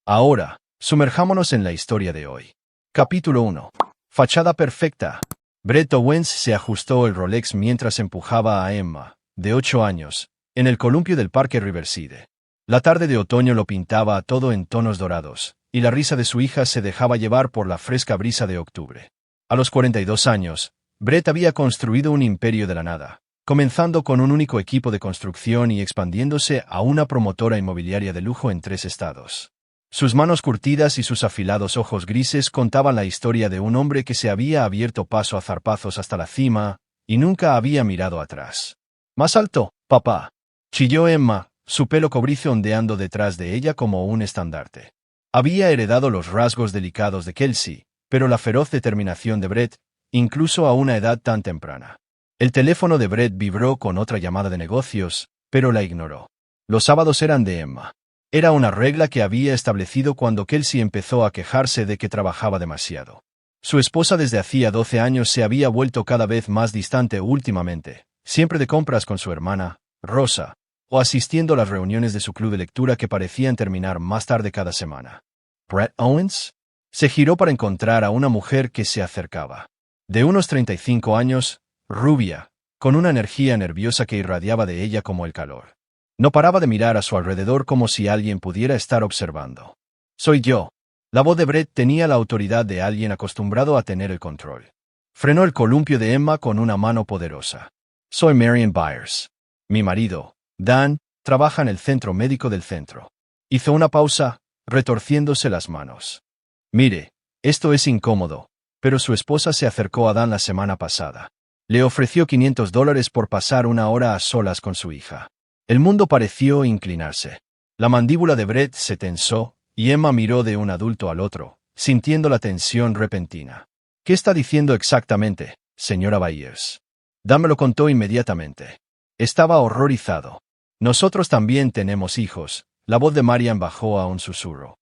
Ahora, sumerjámonos en la historia de hoy. Capítulo 1. Fachada perfecta. Brett Owens se ajustó el Rolex mientras empujaba a Emma, de 8 años, en el columpio del parque Riverside. La tarde de otoño lo pintaba todo en tonos dorados, y la risa de su hija se dejaba llevar por la fresca brisa de octubre. A los 42 años, Brett había construido un imperio de la nada, comenzando con un único equipo de construcción y expandiéndose a una promotora inmobiliaria de lujo en 3 estados. Sus manos curtidas y sus afilados ojos grises contaban la historia de un hombre que se había abierto paso a zarpazos hasta la cima y nunca había mirado atrás. «Más alto, papá», chilló Emma, su pelo cobrizo ondeando detrás de ella como un estandarte. Había heredado los rasgos delicados de Kelsey, pero la feroz determinación de Brett, incluso a una edad tan temprana. El teléfono de Brett vibró con otra llamada de negocios, pero la ignoró. Los sábados eran de Emma. Era una regla que había establecido cuando Kelsey empezó a quejarse de que trabajaba demasiado. Su esposa desde hacía 12 años se había vuelto cada vez más distante últimamente, siempre de compras con su hermana, Rosa, o asistiendo a las reuniones de su club de lectura que parecían terminar más tarde cada semana. ¿Brett Owens? Se giró para encontrar a una mujer que se acercaba. De unos 35 años, rubia, con una energía nerviosa que irradiaba de ella como el calor. No paraba de mirar a su alrededor como si alguien pudiera estar observando. «Soy yo». La voz de Brett tenía la autoridad de alguien acostumbrado a tener el control. Frenó el columpio de Emma con una mano poderosa. «Soy Marion Byers. Mi marido, Dan, trabaja en el centro médico del centro». Hizo una pausa, retorciéndose las manos. «Mire, esto es incómodo», pero su esposa se acercó a Dan la semana pasada. Le ofreció $500 por pasar una hora a solas con su hija. El mundo pareció inclinarse. La mandíbula de Brett se tensó, y Emma miró de un adulto al otro, sintiendo la tensión repentina. «¿Qué está diciendo exactamente, señora Byers?» Dan me lo contó inmediatamente. Estaba horrorizado. «Nosotros también tenemos hijos», la voz de Marian bajó a un susurro.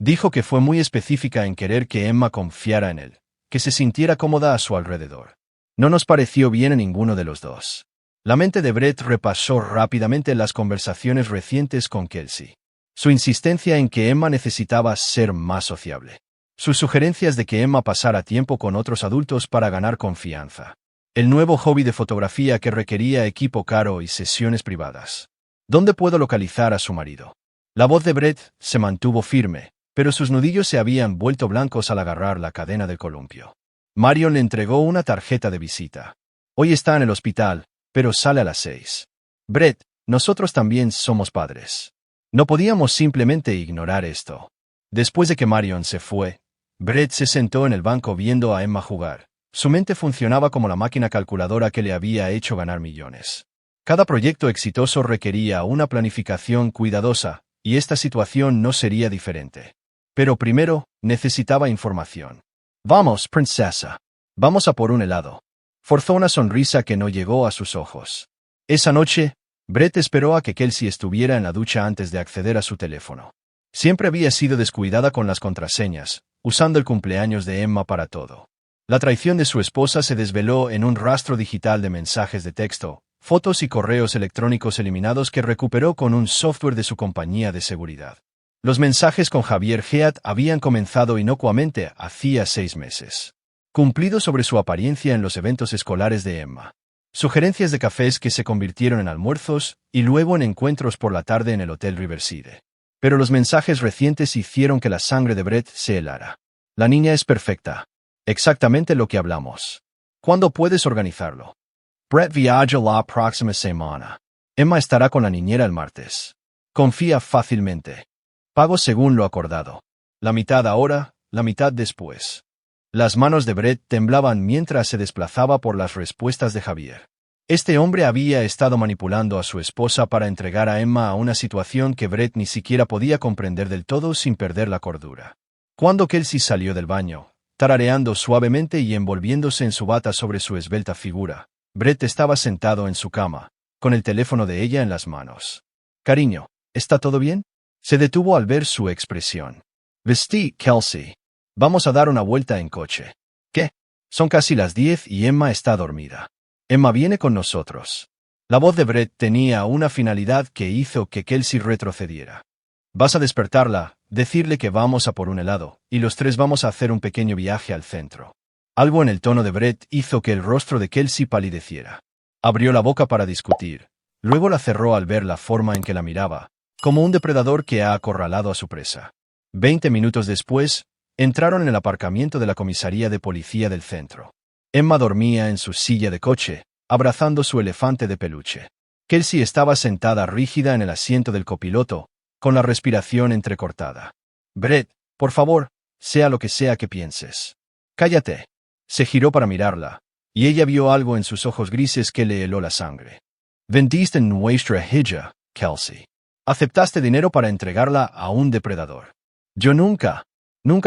Dijo que fue muy específica en querer que Emma confiara en él, que se sintiera cómoda a su alrededor. No nos pareció bien a ninguno de los dos. La mente de Brett repasó rápidamente las conversaciones recientes con Kelsey. Su insistencia en que Emma necesitaba ser más sociable. Sus sugerencias de que Emma pasara tiempo con otros adultos para ganar confianza. El nuevo hobby de fotografía que requería equipo caro y sesiones privadas. ¿Dónde puedo localizar a su marido? La voz de Brett se mantuvo firme, pero sus nudillos se habían vuelto blancos al agarrar la cadena del columpio. Marion le entregó una tarjeta de visita. «Hoy está en el hospital, pero sale a las 6. Brett, nosotros también somos padres. No podíamos simplemente ignorar esto». Después de que Marion se fue, Brett se sentó en el banco viendo a Emma jugar. Su mente funcionaba como la máquina calculadora que le había hecho ganar millones. Cada proyecto exitoso requería una planificación cuidadosa, y esta situación no sería diferente. Pero primero, necesitaba información. «Vamos, princesa. Vamos a por un helado». Forzó una sonrisa que no llegó a sus ojos. Esa noche, Brett esperó a que Kelsey estuviera en la ducha antes de acceder a su teléfono. Siempre había sido descuidada con las contraseñas, usando el cumpleaños de Emma para todo. La traición de su esposa se desveló en un rastro digital de mensajes de texto, fotos y correos electrónicos eliminados que recuperó con un software de su compañía de seguridad. Los mensajes con Javier Head habían comenzado inocuamente hacía 6 meses. Cumplido sobre su apariencia en los eventos escolares de Emma. Sugerencias de cafés que se convirtieron en almuerzos y luego en encuentros por la tarde en el Hotel Riverside. Pero los mensajes recientes hicieron que la sangre de Brett se helara. «La niña es perfecta. Exactamente lo que hablamos. ¿Cuándo puedes organizarlo?» «Brett viaja la próxima semana. Emma estará con la niñera el martes. Confía fácilmente. Pago según lo acordado. La mitad ahora, la mitad después». Las manos de Brett temblaban mientras se desplazaba por las respuestas de Javier. Este hombre había estado manipulando a su esposa para entregar a Emma a una situación que Brett ni siquiera podía comprender del todo sin perder la cordura. Cuando Kelsey salió del baño, tarareando suavemente y envolviéndose en su bata sobre su esbelta figura, Brett estaba sentado en su cama, con el teléfono de ella en las manos. «Cariño, ¿está todo bien?» Se detuvo al ver su expresión. «Vestí, Kelsey. Vamos a dar una vuelta en coche». «¿Qué?» Son casi las 10 y Emma está dormida. «Emma viene con nosotros». La voz de Brett tenía una finalidad que hizo que Kelsey retrocediera. «Vas a despertarla», decirle que vamos a por un helado, y los tres vamos a hacer un pequeño viaje al centro. Algo en el tono de Brett hizo que el rostro de Kelsey palideciera. Abrió la boca para discutir. Luego la cerró al ver la forma en que la miraba, como un depredador que ha acorralado a su presa. 20 minutos después, entraron en el aparcamiento de la comisaría de policía del centro. Emma dormía en su silla de coche, abrazando su elefante de peluche. Kelsey estaba sentada rígida en el asiento del copiloto, con la respiración entrecortada. Brett, por favor, sea lo que sea que pienses. Cállate. Se giró para mirarla, y ella vio algo en sus ojos grises que le heló la sangre. Vendiste nuestra hija, Kelsey. Aceptaste dinero para entregarla a un depredador. Yo nunca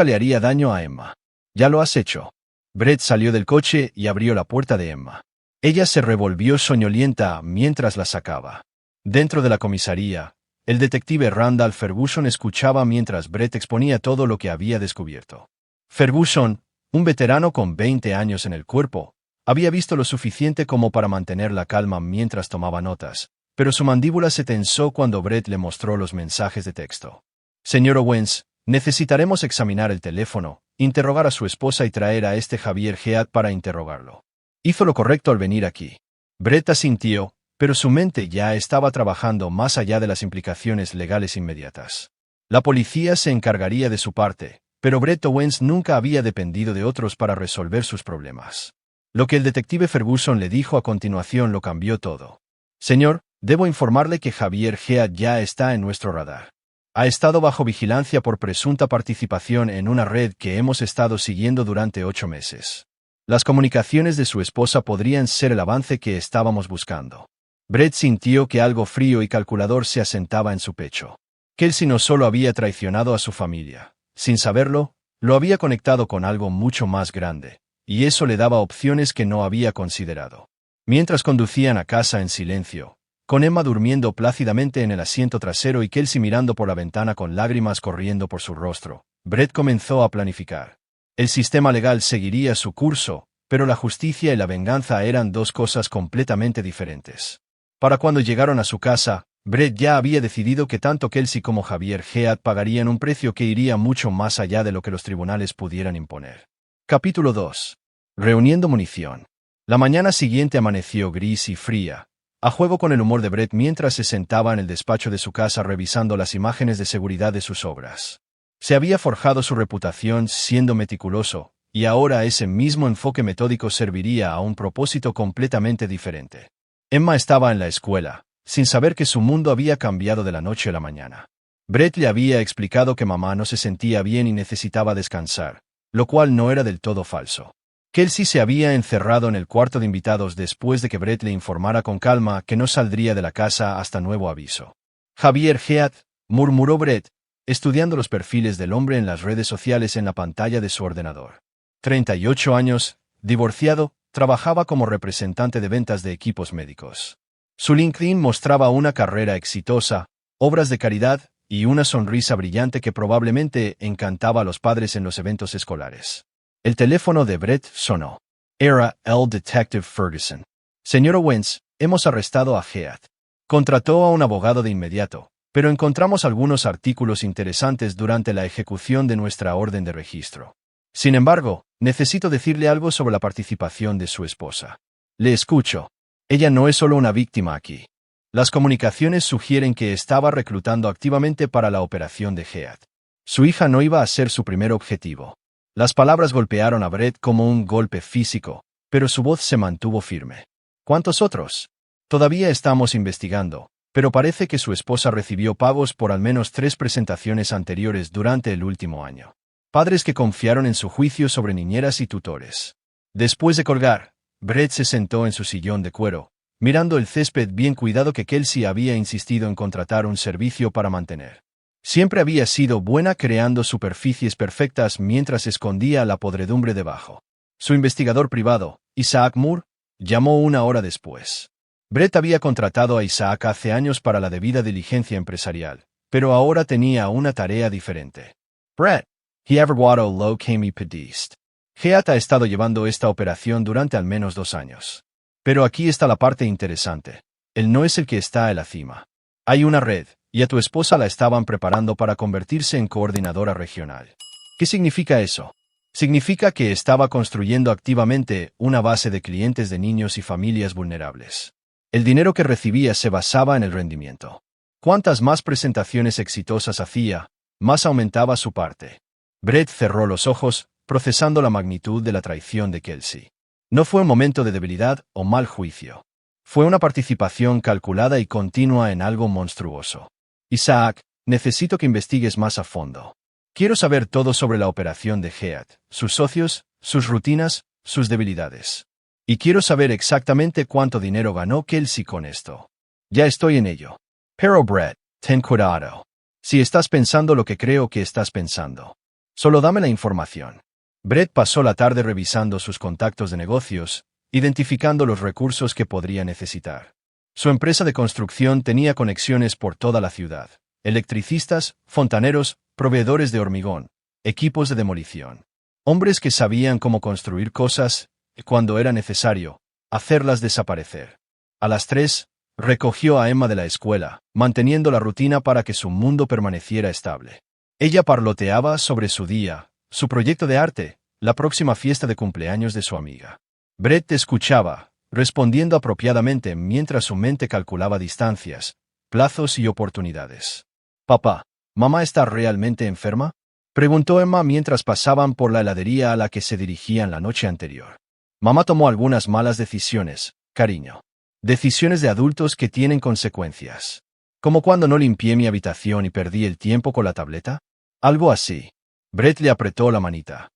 le haría daño a Emma. Ya lo has hecho. Brett salió del coche y abrió la puerta de Emma. Ella se revolvió soñolienta mientras la sacaba. Dentro de la comisaría, el detective Randall Ferguson escuchaba mientras Brett exponía todo lo que había descubierto. Ferguson, un veterano con 20 años en el cuerpo, había visto lo suficiente como para mantener la calma mientras tomaba notas, pero su mandíbula se tensó cuando Brett le mostró los mensajes de texto. Señor Owens, necesitaremos examinar el teléfono, interrogar a su esposa y traer a este Javier Head para interrogarlo. Hizo lo correcto al venir aquí. Brett asintió, pero su mente ya estaba trabajando más allá de las implicaciones legales inmediatas. La policía se encargaría de su parte, pero Brett Owens nunca había dependido de otros para resolver sus problemas. Lo que el detective Ferguson le dijo a continuación lo cambió todo. Señor, debo informarle que Javier Head ya está en nuestro radar. Ha estado bajo vigilancia por presunta participación en una red que hemos estado siguiendo durante 8 meses. Las comunicaciones de su esposa podrían ser el avance que estábamos buscando. Brett sintió que algo frío y calculador se asentaba en su pecho. Kelsey no solo había traicionado a su familia. Sin saberlo, lo había conectado con algo mucho más grande, y eso le daba opciones que no había considerado. Mientras conducían a casa en silencio, con Emma durmiendo plácidamente en el asiento trasero y Kelsey mirando por la ventana con lágrimas corriendo por su rostro, Brett comenzó a planificar. El sistema legal seguiría su curso, pero la justicia y la venganza eran dos cosas completamente diferentes. Para cuando llegaron a su casa, Brett ya había decidido que tanto Kelsey como Javier Head pagarían un precio que iría mucho más allá de lo que los tribunales pudieran imponer. Capítulo 2. Reuniendo munición. La mañana siguiente amaneció gris y fría, a juego con el humor de Brett mientras se sentaba en el despacho de su casa revisando las imágenes de seguridad de sus obras. Se había forjado su reputación siendo meticuloso, y ahora ese mismo enfoque metódico serviría a un propósito completamente diferente. Emma estaba en la escuela, sin saber que su mundo había cambiado de la noche a la mañana. Brett le había explicado que mamá no se sentía bien y necesitaba descansar, lo cual no era del todo falso. Kelsey se había encerrado en el cuarto de invitados después de que Brett le informara con calma que no saldría de la casa hasta nuevo aviso. Javier Head, murmuró Brett, estudiando los perfiles del hombre en las redes sociales en la pantalla de su ordenador. 38 años, divorciado, trabajaba como representante de ventas de equipos médicos. Su LinkedIn mostraba una carrera exitosa, obras de caridad y una sonrisa brillante que probablemente encantaba a los padres en los eventos escolares. El teléfono de Brett sonó. Era el Detective Ferguson. Señor Owens, hemos arrestado a Head. Contrató a un abogado de inmediato, pero encontramos algunos artículos interesantes durante la ejecución de nuestra orden de registro. Sin embargo, necesito decirle algo sobre la participación de su esposa. Le escucho. Ella no es solo una víctima aquí. Las comunicaciones sugieren que estaba reclutando activamente para la operación de Head. Su hija no iba a ser su primer objetivo. Las palabras golpearon a Brett como un golpe físico, pero su voz se mantuvo firme. ¿Cuántos otros? Todavía estamos investigando, pero parece que su esposa recibió pagos por al menos 3 presentaciones anteriores durante el último año. Padres que confiaron en su juicio sobre niñeras y tutores. Después de colgar, Brett se sentó en su sillón de cuero, mirando el césped bien cuidado que Kelsey había insistido en contratar un servicio para mantener. Siempre había sido buena creando superficies perfectas mientras escondía la podredumbre debajo. Su investigador privado, Isaac Moore, llamó 1 hora después. Brett había contratado a Isaac hace años para la debida diligencia empresarial, pero ahora tenía una tarea diferente. Brett, he averiguado lo que me pediste. Head ha estado llevando esta operación durante al menos 2 años. Pero aquí está la parte interesante. Él no es el que está en la cima. Hay una red, y a tu esposa la estaban preparando para convertirse en coordinadora regional. ¿Qué significa eso? Significa que estaba construyendo activamente una base de clientes de niños y familias vulnerables. El dinero que recibía se basaba en el rendimiento. Cuantas más presentaciones exitosas hacía, más aumentaba su parte. Brett cerró los ojos, procesando la magnitud de la traición de Kelsey. No fue un momento de debilidad o mal juicio. Fue una participación calculada y continua en algo monstruoso. Isaac, necesito que investigues más a fondo. Quiero saber todo sobre la operación de Heath, sus socios, sus rutinas, sus debilidades. Y quiero saber exactamente cuánto dinero ganó Kelsey con esto. Ya estoy en ello. Pero Brett, ten cuidado. Si estás pensando lo que creo que estás pensando, solo dame la información. Brett pasó la tarde revisando sus contactos de negocios, identificando los recursos que podría necesitar. Su empresa de construcción tenía conexiones por toda la ciudad. Electricistas, fontaneros, proveedores de hormigón, equipos de demolición. Hombres que sabían cómo construir cosas, y cuando era necesario, hacerlas desaparecer. A las 3, recogió a Emma de la escuela, manteniendo la rutina para que su mundo permaneciera estable. Ella parloteaba sobre su día, su proyecto de arte, la próxima fiesta de cumpleaños de su amiga. Brett escuchaba, respondiendo apropiadamente mientras su mente calculaba distancias, plazos y oportunidades. «Papá, ¿mamá está realmente enferma?», preguntó Emma mientras pasaban por la heladería a la que se dirigían la noche anterior. «Mamá tomó algunas malas decisiones, cariño. Decisiones de adultos que tienen consecuencias. Como cuando no limpié mi habitación y perdí el tiempo con la tableta. Algo así». Brett le apretó la manita.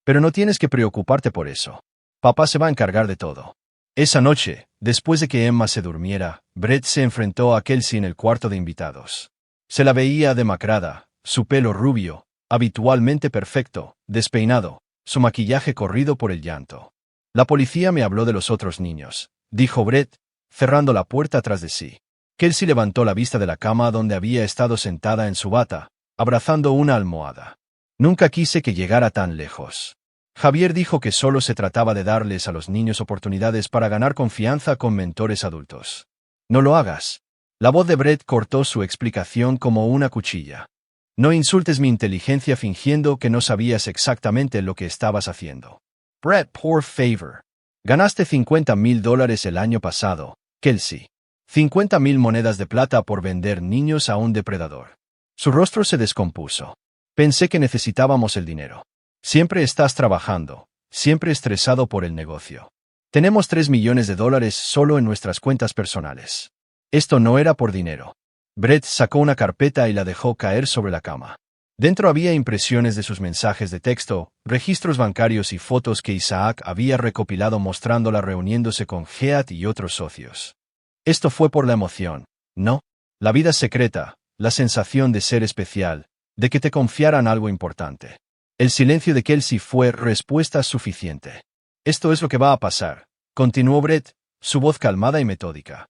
«Pero no tienes que preocuparte por eso. Papá se va a encargar de todo». Esa noche, después de que Emma se durmiera, Brett se enfrentó a Kelsey en el cuarto de invitados. Se la veía demacrada, su pelo rubio, habitualmente perfecto, despeinado, su maquillaje corrido por el llanto. «La policía me habló de los otros niños», dijo Brett, cerrando la puerta tras de sí. Kelsey levantó la vista de la cama donde había estado sentada en su bata, abrazando una almohada. «Nunca quise que llegara tan lejos. Javier dijo que solo se trataba de darles a los niños oportunidades para ganar confianza con mentores adultos. No lo hagas». La voz de Brett cortó su explicación como una cuchilla. «No insultes mi inteligencia fingiendo que no sabías exactamente lo que estabas haciendo. Brett, por favor. Ganaste $50,000 el año pasado, Kelsey. 50,000 monedas de plata por vender niños a un depredador». Su rostro se descompuso. «Pensé que necesitábamos el dinero. Siempre estás trabajando, siempre estresado por el negocio. Tenemos $3 millones solo en nuestras cuentas personales. Esto no era por dinero». Brett sacó una carpeta y la dejó caer sobre la cama. Dentro había impresiones de sus mensajes de texto, registros bancarios y fotos que Isaac había recopilado mostrándola reuniéndose con Heath y otros socios. Esto fue por la emoción, ¿no? La vida secreta, la sensación de ser especial, de que te confiaran algo importante. El silencio de Kelsey fue respuesta suficiente. «Esto es lo que va a pasar», continuó Brett, su voz calmada y metódica.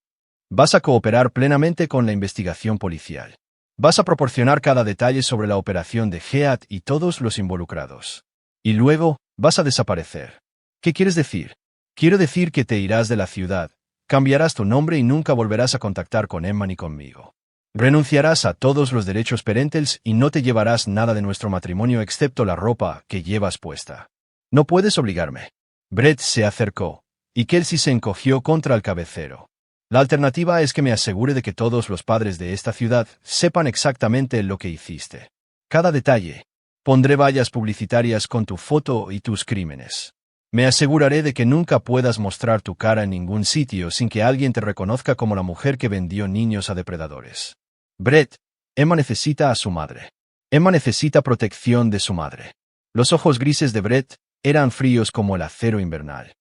«Vas a cooperar plenamente con la investigación policial. Vas a proporcionar cada detalle sobre la operación de Heath y todos los involucrados. Y luego, vas a desaparecer». «¿Qué quieres decir?». «Quiero decir que te irás de la ciudad, cambiarás tu nombre y nunca volverás a contactar con Emma ni conmigo. Renunciarás a todos los derechos parentales y no te llevarás nada de nuestro matrimonio excepto la ropa que llevas puesta. No puedes obligarme». Brett se acercó, y Kelsey se encogió contra el cabecero. «La alternativa es que me asegure de que todos los padres de esta ciudad sepan exactamente lo que hiciste. Cada detalle. Pondré vallas publicitarias con tu foto y tus crímenes. Me aseguraré de que nunca puedas mostrar tu cara en ningún sitio sin que alguien te reconozca como la mujer que vendió niños a depredadores». «Brett, Emma necesita a su madre. Emma necesita protección de su madre». Los ojos grises de Brett eran fríos como el acero invernal.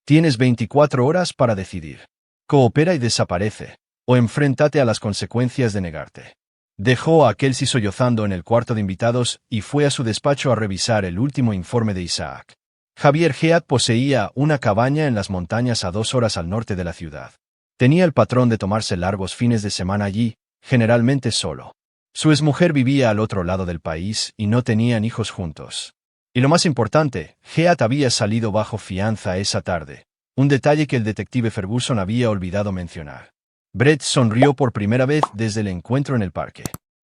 «Tienes 24 horas para decidir. Coopera y desaparece, o enfréntate a las consecuencias de negarte». Dejó a Kelsey sollozando en el cuarto de invitados y fue a su despacho a revisar el último informe de Isaac. Javier Heath poseía una cabaña en las montañas a 2 horas al norte de la ciudad. Tenía el patrón de tomarse largos fines de semana allí, generalmente solo. Su exmujer vivía al otro lado del país y no tenían hijos juntos. Y lo más importante, Heath había salido bajo fianza esa tarde, un detalle que el detective Ferguson había olvidado mencionar. Brett sonrió por primera vez desde el encuentro en el parque.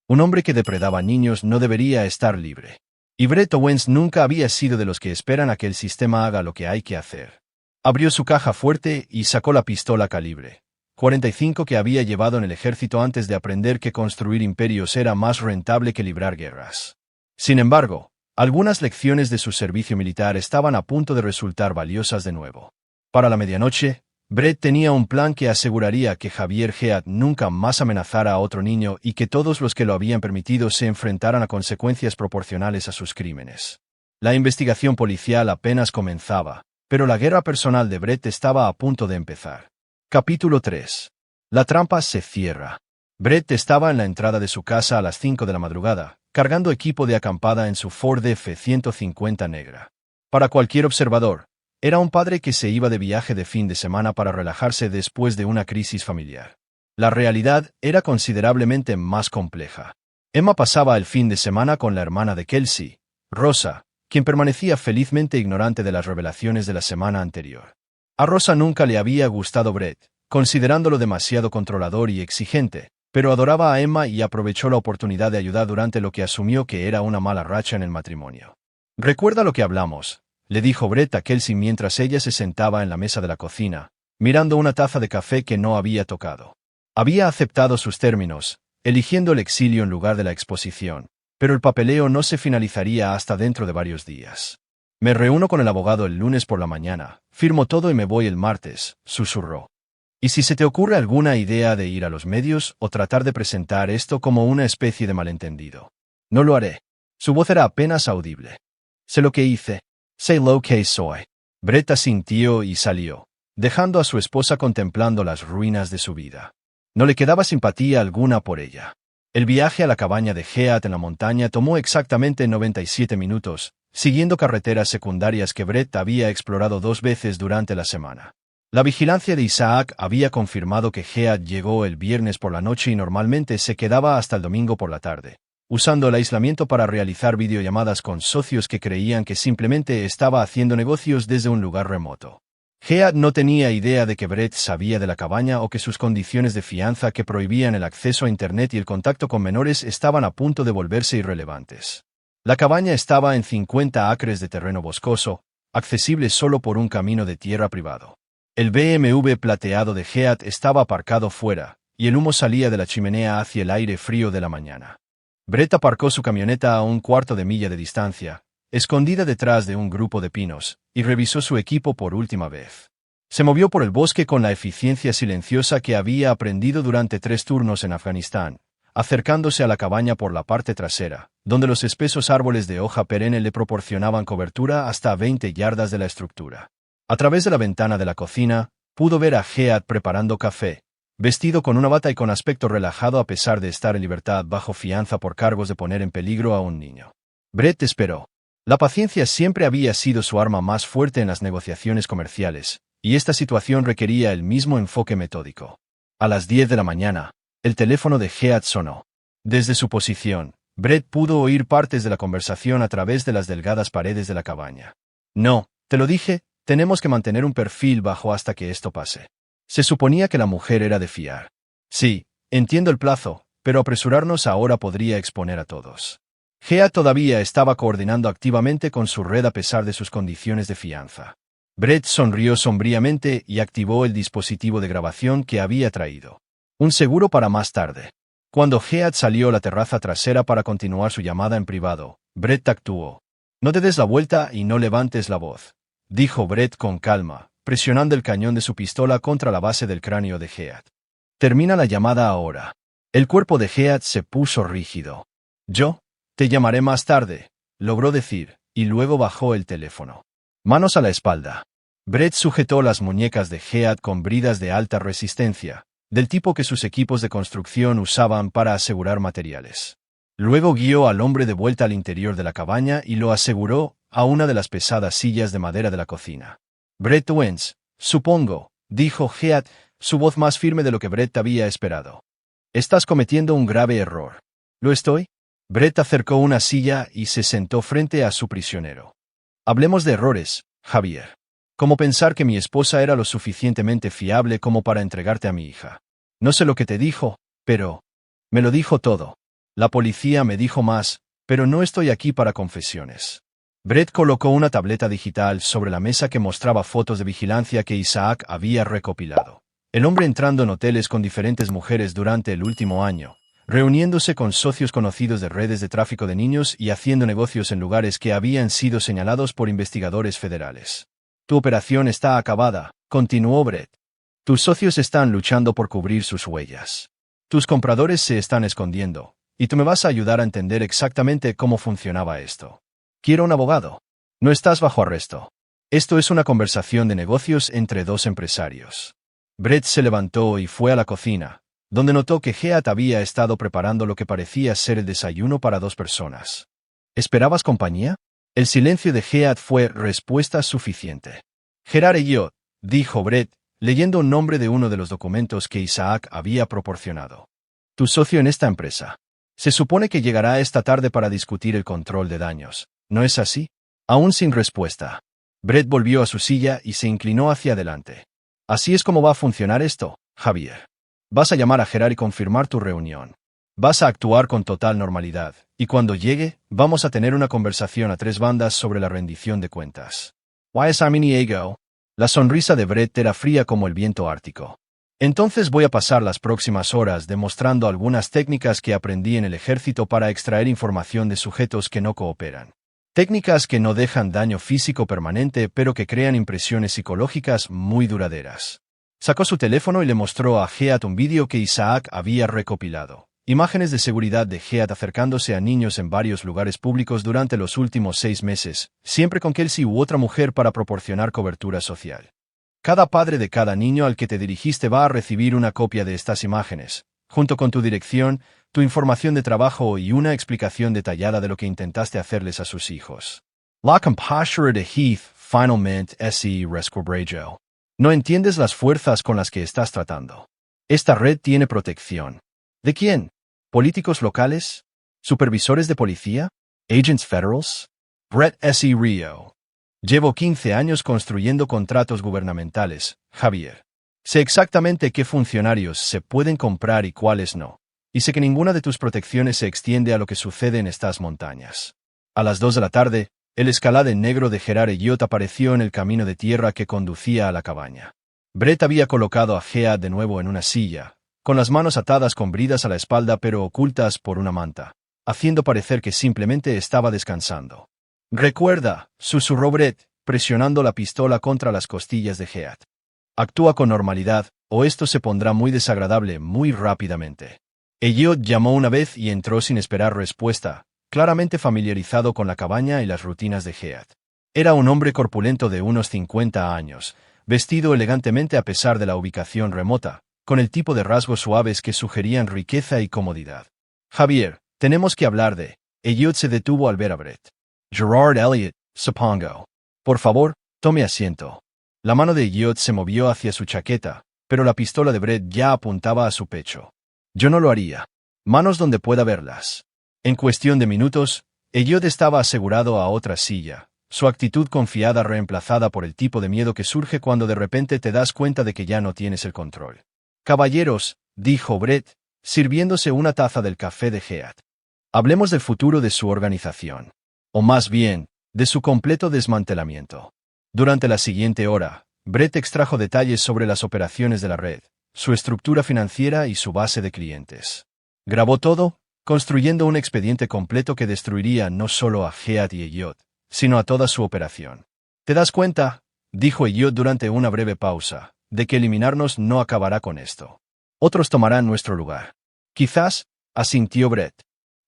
Un hombre que depredaba niños no debería estar libre. Y Brett Owens nunca había sido de los que esperan a que el sistema haga lo que hay que hacer. Abrió su caja fuerte y sacó la pistola calibre 45 que había llevado en el ejército antes de aprender que construir imperios era más rentable que librar guerras. Sin embargo, algunas lecciones de su servicio militar estaban a punto de resultar valiosas de nuevo. Para la medianoche, Brett tenía un plan que aseguraría que Xavier Head nunca más amenazara a otro niño y que todos los que lo habían permitido se enfrentaran a consecuencias proporcionales a sus crímenes. La investigación policial apenas comenzaba, pero la guerra personal de Brett estaba a punto de empezar. Capítulo 3. La trampa se cierra. Brett estaba en la entrada de su casa a las 5 de la madrugada, cargando equipo de acampada en su Ford F-150 negra. Para cualquier observador, era un padre que se iba de viaje de fin de semana para relajarse después de una crisis familiar. La realidad era considerablemente más compleja. Emma pasaba el fin de semana con la hermana de Kelsey, Rosa, quien permanecía felizmente ignorante de las revelaciones de la semana anterior. A Rosa nunca le había gustado Brett, considerándolo demasiado controlador y exigente, pero adoraba a Emma y aprovechó la oportunidad de ayudar durante lo que asumió que era una mala racha en el matrimonio. «¿Recuerda lo que hablamos?», le dijo Brett a Kelsey mientras ella se sentaba en la mesa de la cocina, mirando una taza de café que no había tocado. Había aceptado sus términos, eligiendo el exilio en lugar de la exposición, pero el papeleo no se finalizaría hasta dentro de varios días. «Me reúno con el abogado el lunes por la mañana, firmo todo y me voy el martes», susurró. «¿Y si se te ocurre alguna idea de ir a los medios o tratar de presentar esto como una especie de malentendido?» «No lo haré». Su voz era apenas audible. «Sé lo que hice. Sé lo que soy». Brett asintió y salió, dejando a su esposa contemplando las ruinas de su vida. No le quedaba simpatía alguna por ella. El viaje a la cabaña de Head en la montaña tomó exactamente 97 minutos, siguiendo carreteras secundarias que Brett había explorado 2 veces durante la semana. La vigilancia de Isaac había confirmado que Head llegó el viernes por la noche y normalmente se quedaba hasta el domingo por la tarde, usando el aislamiento para realizar videollamadas con socios que creían que simplemente estaba haciendo negocios desde un lugar remoto. Head no tenía idea de que Brett sabía de la cabaña o que sus condiciones de fianza que prohibían el acceso a Internet y el contacto con menores estaban a punto de volverse irrelevantes. La cabaña estaba en 50 acres de terreno boscoso, accesible solo por un camino de tierra privado. El BMW plateado de Head estaba aparcado fuera, y el humo salía de la chimenea hacia el aire frío de la mañana. Brett aparcó su camioneta a un cuarto de milla de distancia, escondida detrás de un grupo de pinos, y revisó su equipo por última vez. Se movió por el bosque con la eficiencia silenciosa que había aprendido durante 3 turnos en Afganistán, acercándose a la cabaña por la parte trasera, donde los espesos árboles de hoja perenne le proporcionaban cobertura hasta 20 yardas de la estructura. A través de la ventana de la cocina, pudo ver a Head preparando café, vestido con una bata y con aspecto relajado a pesar de estar en libertad bajo fianza por cargos de poner en peligro a un niño. Brett esperó. La paciencia siempre había sido su arma más fuerte en las negociaciones comerciales, y esta situación requería el mismo enfoque metódico. A las 10 de la mañana, el teléfono de Head sonó. Desde su posición, Brett pudo oír partes de la conversación a través de las delgadas paredes de la cabaña. «No, te lo dije, tenemos que mantener un perfil bajo hasta que esto pase». Se suponía que la mujer era de fiar. «Sí, entiendo el plazo, pero apresurarnos ahora podría exponer a todos». Head todavía estaba coordinando activamente con su red a pesar de sus condiciones de fianza. Brett sonrió sombríamente y activó el dispositivo de grabación que había traído. Un seguro para más tarde. Cuando Head salió a la terraza trasera para continuar su llamada en privado, Brett actuó. «No te des la vuelta y no levantes la voz», dijo Brett con calma, presionando el cañón de su pistola contra la base del cráneo de Head. «Termina la llamada ahora». El cuerpo de Head se puso rígido. «Yo te llamaré más tarde», logró decir, y luego bajó el teléfono. Manos a la espalda. Brett sujetó las muñecas de Head con bridas de alta resistencia, del tipo que sus equipos de construcción usaban para asegurar materiales. Luego guió al hombre de vuelta al interior de la cabaña y lo aseguró a una de las pesadas sillas de madera de la cocina. «Brett Owens, supongo», dijo Head, su voz más firme de lo que Brett había esperado. «Estás cometiendo un grave error». «¿Lo estoy?» Brett acercó una silla y se sentó frente a su prisionero. «Hablemos de errores, Javier. Como pensar que mi esposa era lo suficientemente fiable como para entregarte a mi hija». No sé lo que te dijo, pero... Me lo dijo todo. La policía me dijo más, pero no estoy aquí para confesiones. Brett colocó una tableta digital sobre la mesa que mostraba fotos de vigilancia que Isaac había recopilado. El hombre entrando en hoteles con diferentes mujeres durante el último año, reuniéndose con socios conocidos de redes de tráfico de niños y haciendo negocios en lugares que habían sido señalados por investigadores federales. Tu operación está acabada, continuó Brett. Tus socios están luchando por cubrir sus huellas. Tus compradores se están escondiendo, y tú me vas a ayudar a entender exactamente cómo funcionaba esto. Quiero un abogado. No estás bajo arresto. Esto es una conversación de negocios entre dos empresarios. Brett se levantó y fue a la cocina, donde notó que Heath había estado preparando lo que parecía ser el desayuno para 2 personas. ¿Esperabas compañía? El silencio de Heath fue respuesta suficiente. Gerard Elliot, dijo Brett, leyendo un nombre de uno de los documentos que Isaac había proporcionado. Tu socio en esta empresa. Se supone que llegará esta tarde para discutir el control de daños, ¿no es así? Aún sin respuesta. Brett volvió a su silla y se inclinó hacia adelante. Así es como va a funcionar esto, Javier. Vas a llamar a Gerard y confirmar tu reunión. Vas a actuar con total normalidad, y cuando llegue, vamos a tener una conversación a 3 bandas sobre la rendición de cuentas. Why is I'm ego? La sonrisa de Brett era fría como el viento ártico. Entonces voy a pasar las próximas horas demostrando algunas técnicas que aprendí en el ejército para extraer información de sujetos que no cooperan. Técnicas que no dejan daño físico permanente pero que crean impresiones psicológicas muy duraderas. Sacó su teléfono y le mostró a Heath un vídeo que Isaac había recopilado. Imágenes de seguridad de Heath acercándose a niños en varios lugares públicos durante los últimos 6 meses, siempre con Kelsey u otra mujer para proporcionar cobertura social. Cada padre de cada niño al que te dirigiste va a recibir una copia de estas imágenes, junto con tu dirección, tu información de trabajo y una explicación detallada de lo que intentaste hacerles a sus hijos. La compostura de Heath finalmente se resquebrajó. No entiendes las fuerzas con las que estás tratando. Esta red tiene protección. ¿De quién? ¿Políticos locales? ¿Supervisores de policía? ¿Agents federals? Brett S. Rio. Llevo 15 años construyendo contratos gubernamentales, Javier. Sé exactamente qué funcionarios se pueden comprar y cuáles no. Y sé que ninguna de tus protecciones se extiende a lo que sucede en estas montañas. A las 2 de la tarde, el Escalade negro de Gerard Elliot apareció en el camino de tierra que conducía a la cabaña. Brett había colocado a Heath de nuevo en una silla, con las manos atadas con bridas a la espalda pero ocultas por una manta, haciendo parecer que simplemente estaba descansando. Recuerda, susurró Brett, presionando la pistola contra las costillas de Heath. Actúa con normalidad, o esto se pondrá muy desagradable muy rápidamente. Elliot llamó una vez y entró sin esperar respuesta, claramente familiarizado con la cabaña y las rutinas de Heath. Era un hombre corpulento de unos 50 años, vestido elegantemente a pesar de la ubicación remota, con el tipo de rasgos suaves que sugerían riqueza y comodidad. Javier, tenemos que hablar de... Elliot se detuvo al ver a Brett. Gerard Elliot, supongo. Por favor, tome asiento. La mano de Elliot se movió hacia su chaqueta, pero la pistola de Brett ya apuntaba a su pecho. Yo no lo haría. Manos donde pueda verlas. En cuestión de minutos, Elliot estaba asegurado a otra silla, su actitud confiada reemplazada por el tipo de miedo que surge cuando de repente te das cuenta de que ya no tienes el control. Caballeros, dijo Brett, sirviéndose una taza del café de Heath. Hablemos del futuro de su organización. O más bien, de su completo desmantelamiento. Durante la siguiente hora, Brett extrajo detalles sobre las operaciones de la red, su estructura financiera y su base de clientes. Grabó todo, construyendo un expediente completo que destruiría no solo a Heath y Elliot, sino a toda su operación. ¿Te das cuenta?, dijo Elliot durante una breve pausa, de que eliminarnos no acabará con esto. Otros tomarán nuestro lugar. Quizás, asintió Brett.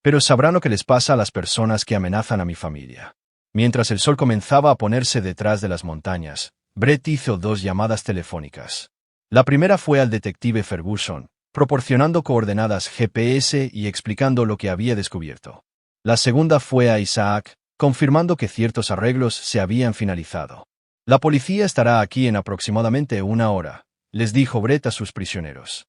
Pero sabrán lo que les pasa a las personas que amenazan a mi familia. Mientras el sol comenzaba a ponerse detrás de las montañas, Brett hizo 2 llamadas telefónicas. La primera fue al detective Ferguson, proporcionando coordenadas GPS y explicando lo que había descubierto. La segunda fue a Isaac, confirmando que ciertos arreglos se habían finalizado. La policía estará aquí en aproximadamente 1 hora, les dijo Brett a sus prisioneros.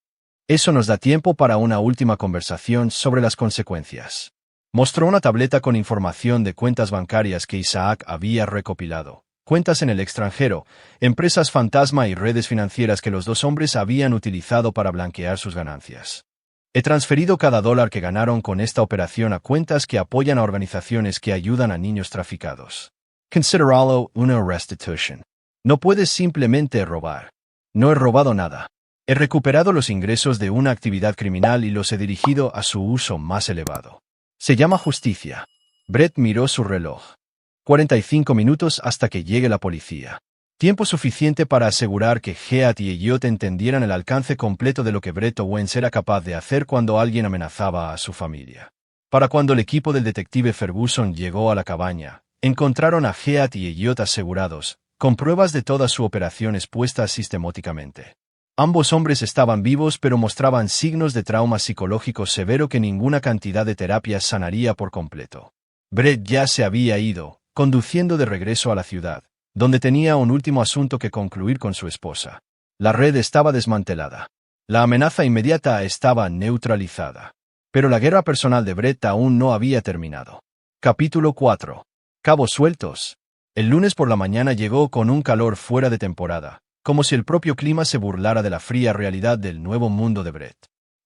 Eso nos da tiempo para una última conversación sobre las consecuencias. Mostró una tableta con información de cuentas bancarias que Isaac había recopilado, cuentas en el extranjero, empresas fantasma y redes financieras que los dos hombres habían utilizado para blanquear sus ganancias. He transferido cada dólar que ganaron con esta operación a cuentas que apoyan a organizaciones que ayudan a niños traficados. Consideralo una restitution. No puedes simplemente robar. No he robado nada. He recuperado los ingresos de una actividad criminal y los he dirigido a su uso más elevado. Se llama justicia. Brett miró su reloj. 45 minutos hasta que llegue la policía. Tiempo suficiente para asegurar que Heath y Elliot entendieran el alcance completo de lo que Brett Owens era capaz de hacer cuando alguien amenazaba a su familia. Para cuando el equipo del detective Ferguson llegó a la cabaña, encontraron a Heath y Elliot asegurados, con pruebas de toda su operación expuestas sistemáticamente. Ambos hombres estaban vivos pero mostraban signos de trauma psicológico severo que ninguna cantidad de terapias sanaría por completo. Brett ya se había ido, conduciendo de regreso a la ciudad, donde tenía un último asunto que concluir con su esposa. La red estaba desmantelada. La amenaza inmediata estaba neutralizada. Pero la guerra personal de Brett aún no había terminado. Capítulo 4. Cabos sueltos. El lunes por la mañana llegó con un calor fuera de temporada, como si el propio clima se burlara de la fría realidad del nuevo mundo de Brett.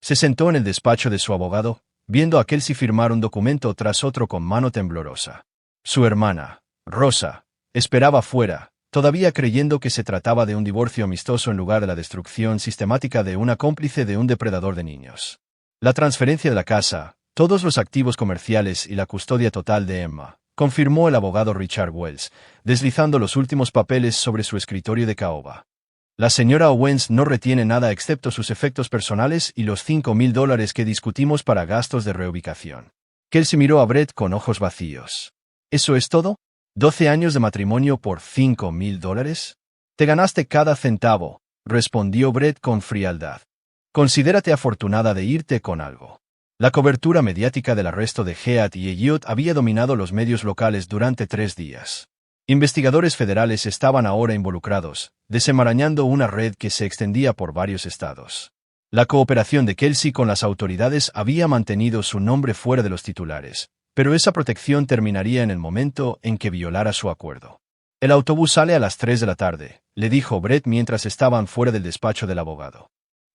Se sentó en el despacho de su abogado, viendo a Kelsey firmar un documento tras otro con mano temblorosa. Su hermana, Rosa, esperaba fuera, todavía creyendo que se trataba de un divorcio amistoso en lugar de la destrucción sistemática de una cómplice de un depredador de niños. La transferencia de la casa, todos los activos comerciales y la custodia total de Emma, confirmó el abogado Richard Wells, deslizando los últimos papeles sobre su escritorio de caoba. La señora Owens no retiene nada excepto sus efectos personales y los $5,000 que discutimos para gastos de reubicación. Kelsey miró a Brett con ojos vacíos. ¿Eso es todo? ¿12 años de matrimonio por $5,000? Te ganaste cada centavo, respondió Brett con frialdad. Considérate afortunada de irte con algo. La cobertura mediática del arresto de Heath y Elliot había dominado los medios locales durante 3 días. Investigadores federales estaban ahora involucrados, desenmarañando una red que se extendía por varios estados. La cooperación de Kelsey con las autoridades había mantenido su nombre fuera de los titulares, pero esa protección terminaría en el momento en que violara su acuerdo. El autobús sale a las 3 de la tarde, le dijo Brett mientras estaban fuera del despacho del abogado.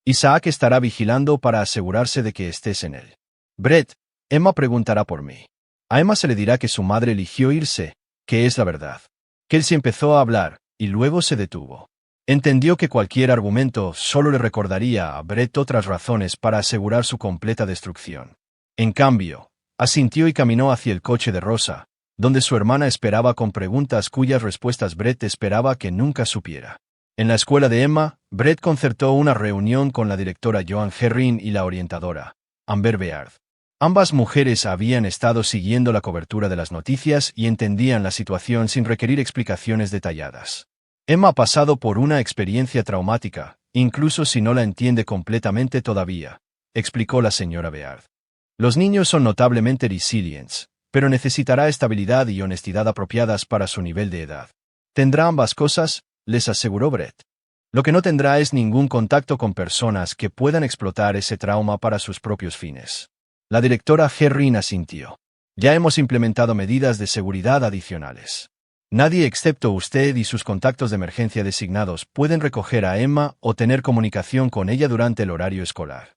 Isaac estará vigilando para asegurarse de que estés en él. Brett, Emma preguntará por mí. A Emma se le dirá que su madre eligió irse, que es la verdad. Kelsey empezó a hablar, y luego se detuvo. Entendió que cualquier argumento solo le recordaría a Brett otras razones para asegurar su completa destrucción. En cambio, asintió y caminó hacia el coche de Rosa, donde su hermana esperaba con preguntas cuyas respuestas Brett esperaba que nunca supiera. En la escuela de Emma, Brett concertó una reunión con la directora Joan Herring y la orientadora, Amber Beard. Ambas mujeres habían estado siguiendo la cobertura de las noticias y entendían la situación sin requerir explicaciones detalladas. Emma ha pasado por una experiencia traumática, incluso si no la entiende completamente todavía, explicó la señora Beard. Los niños son notablemente resilientes, pero necesitará estabilidad y honestidad apropiadas para su nivel de edad. Tendrá ambas cosas, les aseguró Brett. Lo que no tendrá es ningún contacto con personas que puedan explotar ese trauma para sus propios fines. La directora Herring asintió. Ya hemos implementado medidas de seguridad adicionales. Nadie excepto usted y sus contactos de emergencia designados pueden recoger a Emma o tener comunicación con ella durante el horario escolar.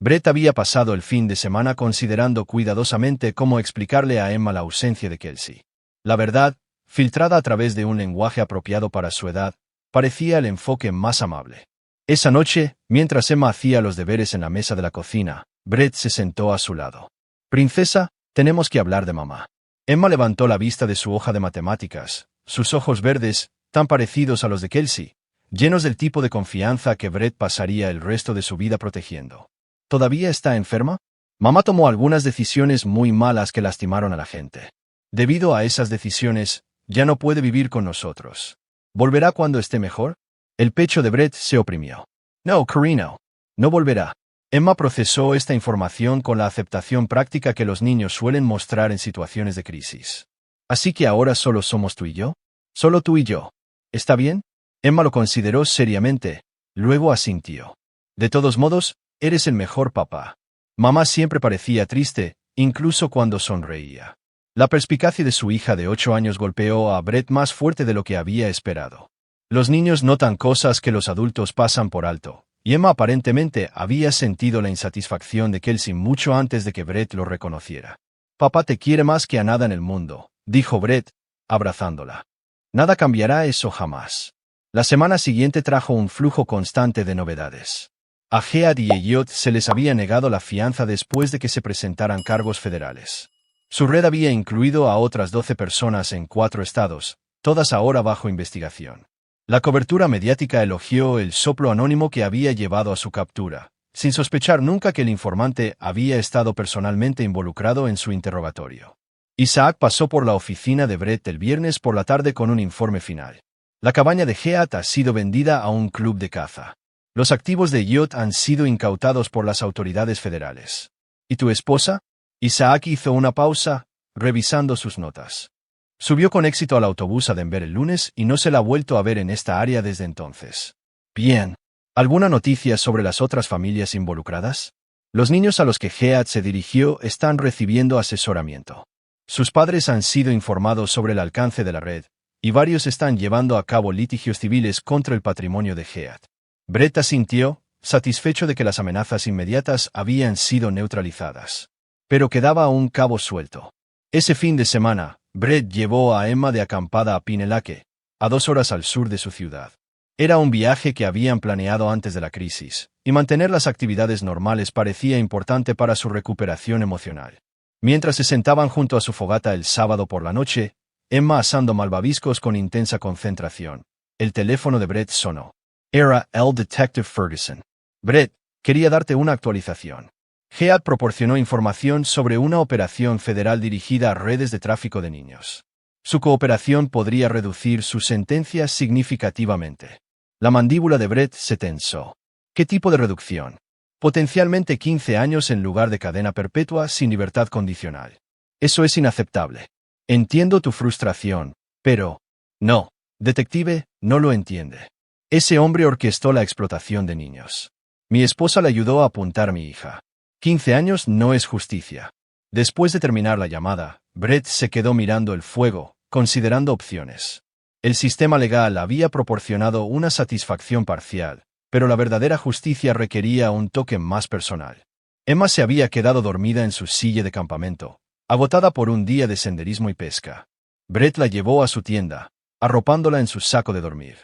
Brett había pasado el fin de semana considerando cuidadosamente cómo explicarle a Emma la ausencia de Kelsey. La verdad, filtrada a través de un lenguaje apropiado para su edad, parecía el enfoque más amable. Esa noche, mientras Emma hacía los deberes en la mesa de la cocina, Brett se sentó a su lado. «Princesa, tenemos que hablar de mamá». Emma levantó la vista de su hoja de matemáticas, sus ojos verdes, tan parecidos a los de Kelsey, llenos del tipo de confianza que Brett pasaría el resto de su vida protegiendo. ¿Todavía está enferma? Mamá tomó algunas decisiones muy malas que lastimaron a la gente. Debido a esas decisiones, ya no puede vivir con nosotros. ¿Volverá cuando esté mejor? El pecho de Brett se oprimió. No, Carino. No volverá. Emma procesó esta información con la aceptación práctica que los niños suelen mostrar en situaciones de crisis. ¿Así que ahora solo somos tú y yo? Solo tú y yo. ¿Está bien? Emma lo consideró seriamente, luego asintió. De todos modos, eres el mejor papá. Mamá siempre parecía triste, incluso cuando sonreía. La perspicacia de su hija de 8 años golpeó a Brett más fuerte de lo que había esperado. Los niños notan cosas que los adultos pasan por alto, y Emma aparentemente había sentido la insatisfacción de Kelsey mucho antes de que Brett lo reconociera. «Papá te quiere más que a nada en el mundo», dijo Brett, abrazándola. «Nada cambiará eso jamás». La semana siguiente trajo un flujo constante de novedades. A Head y Elliot se les había negado la fianza después de que se presentaran cargos federales. Su red había incluido a otras 12 personas en 4 estados, todas ahora bajo investigación. La cobertura mediática elogió el soplo anónimo que había llevado a su captura, sin sospechar nunca que el informante había estado personalmente involucrado en su interrogatorio. Isaac pasó por la oficina de Brett el viernes por la tarde con un informe final. La cabaña de Head ha sido vendida a un club de caza. Los activos de Elliot han sido incautados por las autoridades federales. ¿Y tu esposa? Isaac hizo una pausa, revisando sus notas. Subió con éxito al autobús a Denver el lunes y no se la ha vuelto a ver en esta área desde entonces. Bien. ¿Alguna noticia sobre las otras familias involucradas? Los niños a los que Head se dirigió están recibiendo asesoramiento. Sus padres han sido informados sobre el alcance de la red, y varios están llevando a cabo litigios civiles contra el patrimonio de Head. Brett asintió, satisfecho de que las amenazas inmediatas habían sido neutralizadas. Pero quedaba un cabo suelto. Ese fin de semana, Brett llevó a Emma de acampada a Pinelake, a 2 horas al sur de su ciudad. Era un viaje que habían planeado antes de la crisis, y mantener las actividades normales parecía importante para su recuperación emocional. Mientras se sentaban junto a su fogata el sábado por la noche, Emma asando malvaviscos con intensa concentración, el teléfono de Brett sonó. Era el Detective Ferguson. Brett, quería darte una actualización. Head proporcionó información sobre una operación federal dirigida a redes de tráfico de niños. Su cooperación podría reducir su sentencia significativamente. La mandíbula de Brett se tensó. ¿Qué tipo de reducción? Potencialmente 15 años en lugar de cadena perpetua sin libertad condicional. Eso es inaceptable. Entiendo tu frustración, pero... No, detective, no lo entiende. Ese hombre orquestó la explotación de niños. Mi esposa le ayudó a apuntar a mi hija. 15 años no es justicia. Después de terminar la llamada, Brett se quedó mirando el fuego, considerando opciones. El sistema legal había proporcionado una satisfacción parcial, pero la verdadera justicia requería un toque más personal. Emma se había quedado dormida en su silla de campamento, agotada por un día de senderismo y pesca. Brett la llevó a su tienda, arropándola en su saco de dormir.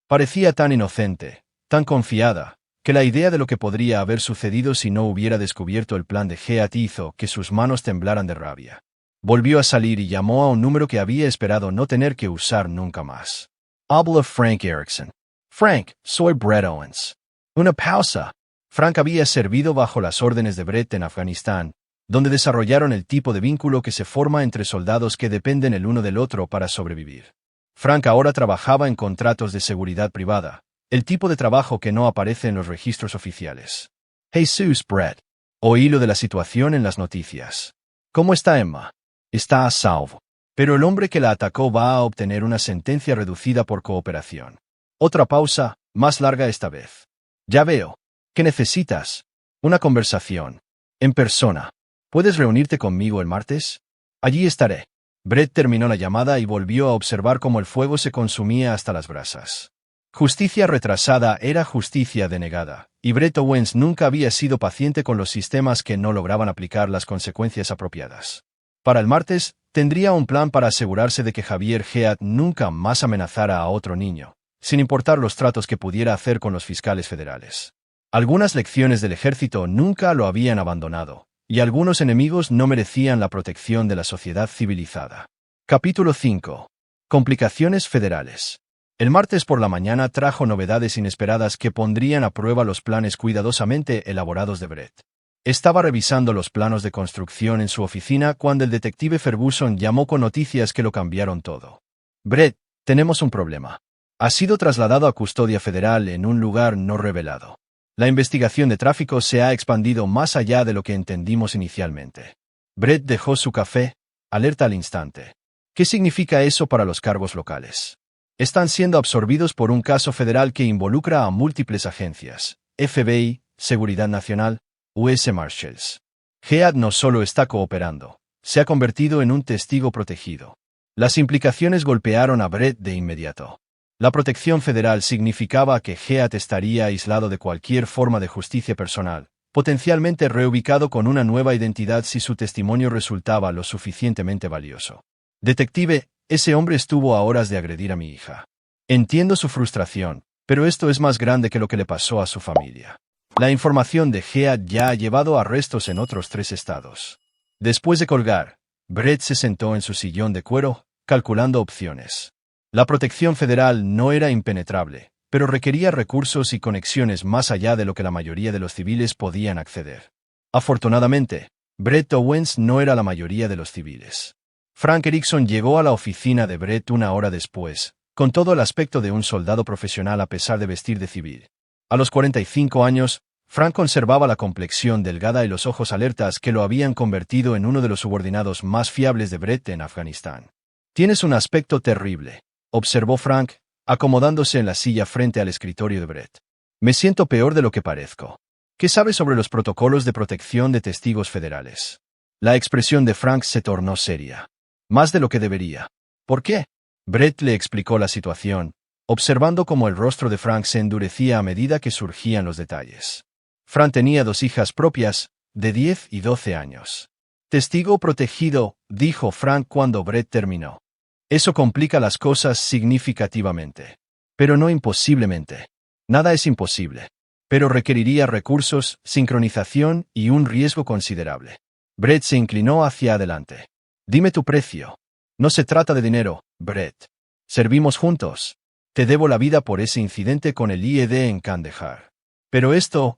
Parecía tan inocente, tan confiada, que la idea de lo que podría haber sucedido si no hubiera descubierto el plan de Head hizo que sus manos temblaran de rabia. Volvió a salir y llamó a un número que había esperado no tener que usar nunca más. Habla Frank Erickson. Frank, soy Brett Owens. Una pausa. Frank había servido bajo las órdenes de Brett en Afganistán, donde desarrollaron el tipo de vínculo que se forma entre soldados que dependen el uno del otro para sobrevivir. Frank ahora trabajaba en contratos de seguridad privada, el tipo de trabajo que no aparece en los registros oficiales. Jesús, Brett. Oí lo de la situación en las noticias. ¿Cómo está Emma? Está a salvo. Pero el hombre que la atacó va a obtener una sentencia reducida por cooperación. Otra pausa, más larga esta vez. Ya veo. ¿Qué necesitas? Una conversación. En persona. ¿Puedes reunirte conmigo el martes? Allí estaré. Brett terminó la llamada y volvió a observar cómo el fuego se consumía hasta las brasas. Justicia retrasada era justicia denegada, y Brett Owens nunca había sido paciente con los sistemas que no lograban aplicar las consecuencias apropiadas. Para el martes, tendría un plan para asegurarse de que Javier Head nunca más amenazara a otro niño, sin importar los tratos que pudiera hacer con los fiscales federales. Algunas lecciones del ejército nunca lo habían abandonado, y algunos enemigos no merecían la protección de la sociedad civilizada. Capítulo 5. Complicaciones federales. El martes por la mañana trajo novedades inesperadas que pondrían a prueba los planes cuidadosamente elaborados de Brett. Estaba revisando los planos de construcción en su oficina cuando el detective Ferguson llamó con noticias que lo cambiaron todo. Brett, tenemos un problema. Ha sido trasladado a custodia federal en un lugar no revelado. La investigación de tráfico se ha expandido más allá de lo que entendimos inicialmente. Brett dejó su café, alerta al instante. ¿Qué significa eso para los cargos locales? Están siendo absorbidos por un caso federal que involucra a múltiples agencias, FBI, Seguridad Nacional, US Marshals. Head no solo está cooperando, se ha convertido en un testigo protegido. Las implicaciones golpearon a Brett de inmediato. La protección federal significaba que Heath estaría aislado de cualquier forma de justicia personal, potencialmente reubicado con una nueva identidad si su testimonio resultaba lo suficientemente valioso. Detective, ese hombre estuvo a horas de agredir a mi hija. Entiendo su frustración, pero esto es más grande que lo que le pasó a su familia. La información de Heath ya ha llevado a arrestos en otros 3 estados. Después de colgar, Brett se sentó en su sillón de cuero, calculando opciones. La protección federal no era impenetrable, pero requería recursos y conexiones más allá de lo que la mayoría de los civiles podían acceder. Afortunadamente, Brett Owens no era la mayoría de los civiles. Frank Erickson llegó a la oficina de Brett 1 hora después, con todo el aspecto de un soldado profesional a pesar de vestir de civil. A los 45 años, Frank conservaba la complexión delgada y los ojos alertas que lo habían convertido en uno de los subordinados más fiables de Brett en Afganistán. «Tienes un aspecto terrible», observó Frank, acomodándose en la silla frente al escritorio de Brett. «Me siento peor de lo que parezco. ¿Qué sabes sobre los protocolos de protección de testigos federales?» La expresión de Frank se tornó seria. «Más de lo que debería». «¿Por qué?» Brett le explicó la situación, observando cómo el rostro de Frank se endurecía a medida que surgían los detalles. Frank tenía 2 hijas propias, de 10 y 12 años. «Testigo protegido», dijo Frank cuando Brett terminó. «Eso complica las cosas significativamente. Pero no imposiblemente. Nada es imposible. Pero requeriría recursos, sincronización y un riesgo considerable». Brett se inclinó hacia adelante. «Dime tu precio». «No se trata de dinero, Brett. Servimos juntos. Te debo la vida por ese incidente con el IED en Kandahar. Pero esto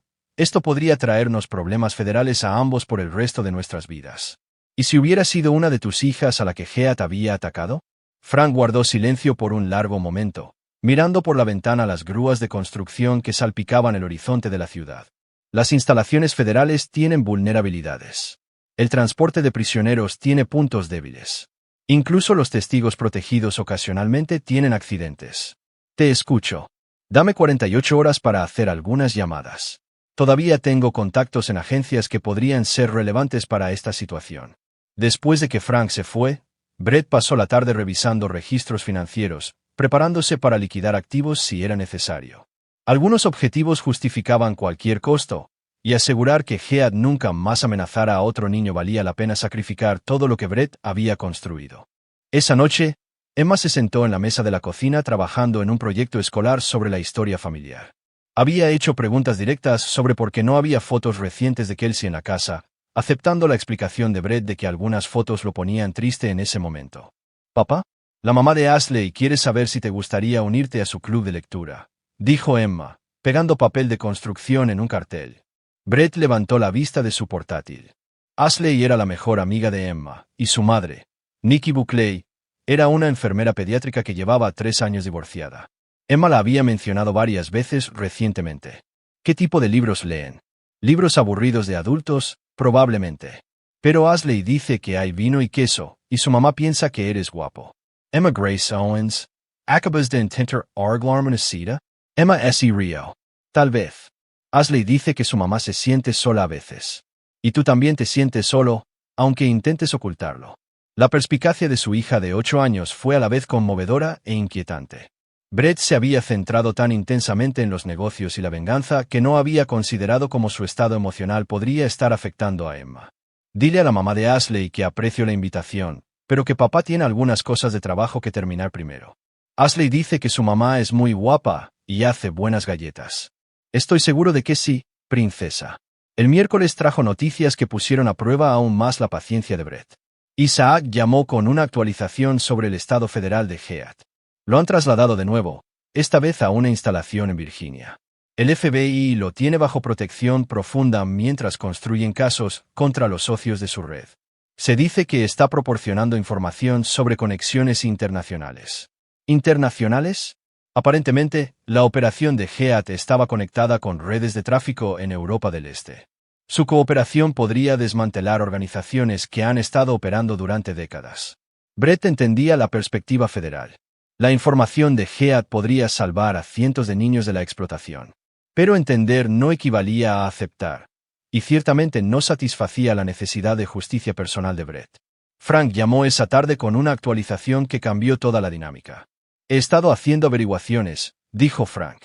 podría traernos problemas federales a ambos por el resto de nuestras vidas. ¿Y si hubiera sido una de tus hijas a la que Heath había atacado?» Frank guardó silencio por un largo momento, mirando por la ventana las grúas de construcción que salpicaban el horizonte de la ciudad. Las instalaciones federales tienen vulnerabilidades. El transporte de prisioneros tiene puntos débiles. Incluso los testigos protegidos ocasionalmente tienen accidentes. Te escucho. Dame 48 horas para hacer algunas llamadas. Todavía tengo contactos en agencias que podrían ser relevantes para esta situación. Después de que Frank se fue, Brett pasó la tarde revisando registros financieros, preparándose para liquidar activos si era necesario. Algunos objetivos justificaban cualquier costo, y asegurar que Heath nunca más amenazara a otro niño valía la pena sacrificar todo lo que Brett había construido. Esa noche, Emma se sentó en la mesa de la cocina trabajando en un proyecto escolar sobre la historia familiar. Había hecho preguntas directas sobre por qué no había fotos recientes de Kelsey en la casa, aceptando la explicación de Brett de que algunas fotos lo ponían triste en ese momento. «Papá, la mamá de Ashley quiere saber si te gustaría unirte a su club de lectura», dijo Emma, pegando papel de construcción en un cartel. Brett levantó la vista de su portátil. Ashley era la mejor amiga de Emma, y su madre, Nikki Buckley, era una enfermera pediátrica que llevaba 3 años divorciada. Emma la había mencionado varias veces recientemente. ¿Qué tipo de libros leen? ¿Libros aburridos de adultos? Probablemente. Pero Ashley dice que hay vino y queso, y su mamá piensa que eres guapo. Emma Grace Owens. ¿Acabas de intentar arreglarme cita? Emma S. Rio. Tal vez. Ashley dice que su mamá se siente sola a veces. Y tú también te sientes solo, aunque intentes ocultarlo. La perspicacia de su hija de 8 años fue a la vez conmovedora e inquietante. Brett se había centrado tan intensamente en los negocios y la venganza que no había considerado cómo su estado emocional podría estar afectando a Emma. «Dile a la mamá de Ashley que aprecio la invitación, pero que papá tiene algunas cosas de trabajo que terminar primero. Ashley dice que su mamá es muy guapa y hace buenas galletas». «Estoy seguro de que sí, princesa». El miércoles trajo noticias que pusieron a prueba aún más la paciencia de Brett. Isaac llamó con una actualización sobre el estado federal de Heath. Lo han trasladado de nuevo, esta vez a una instalación en Virginia. El FBI lo tiene bajo protección profunda mientras construyen casos contra los socios de su red. Se dice que está proporcionando información sobre conexiones internacionales. ¿Internacionales? Aparentemente, la operación de Heath estaba conectada con redes de tráfico en Europa del Este. Su cooperación podría desmantelar organizaciones que han estado operando durante décadas. Brett entendía la perspectiva federal. La información de Heath podría salvar a cientos de niños de la explotación. Pero entender no equivalía a aceptar, y ciertamente no satisfacía la necesidad de justicia personal de Brett. Frank llamó esa tarde con una actualización que cambió toda la dinámica. He estado haciendo averiguaciones, dijo Frank.